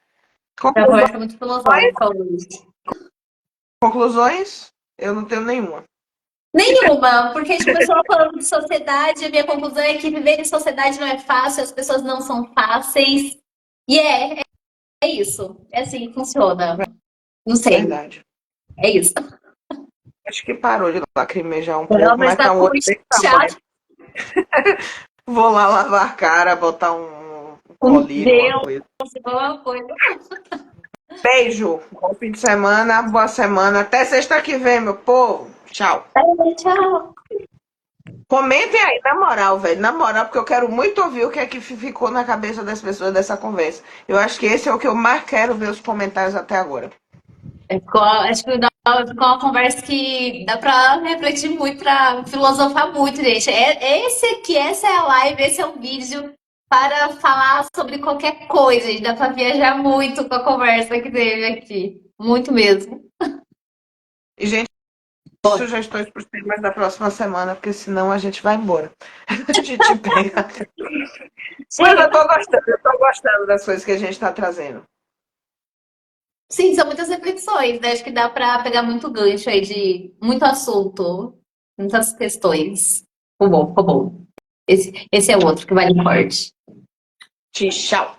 É uma
Conclusões?
conversa muito filosófica hoje.
Conclusões? Eu não tenho nenhuma.
Nenhuma, porque a gente começou falando de sociedade, a minha conclusão é que viver em sociedade não é fácil, as pessoas não são fáceis. E é isso. É assim que funciona. Não sei.
Verdade.
É isso.
Acho que parou de lacrimejar um
Ela
pouco,
vai
mas
estar
tá um
com
olho
o
bem
chato.
tamanho. Vou lá lavar a cara, botar um
Com
colírio, uma
Deus,
coisa.
alguma coisa.
Beijo. Bom fim de semana, boa semana. Até sexta que vem, meu povo. Tchau.
Tchau.
Comentem aí, na moral, velho. Na moral, porque eu quero muito ouvir o que é que ficou na cabeça das pessoas dessa conversa. Eu acho que esse é o que eu mais quero ver os comentários até agora.
Acho que ficou uma conversa que dá pra refletir muito, pra filosofar muito, gente. Essa é a live, esse é o vídeo para falar sobre qualquer coisa. Gente. Dá pra viajar muito com a conversa que teve aqui. Muito mesmo.
E, gente, sugestões para os temas da próxima semana, porque senão a gente vai embora. A gente pega. Mas
Chega.
eu tô gostando das coisas que a gente está trazendo.
Sim, são muitas reflexões, né? Acho que dá pra pegar muito gancho aí de muito assunto, muitas questões. Ficou bom, ficou bom. Esse é o outro que vai no corte.
Tchau.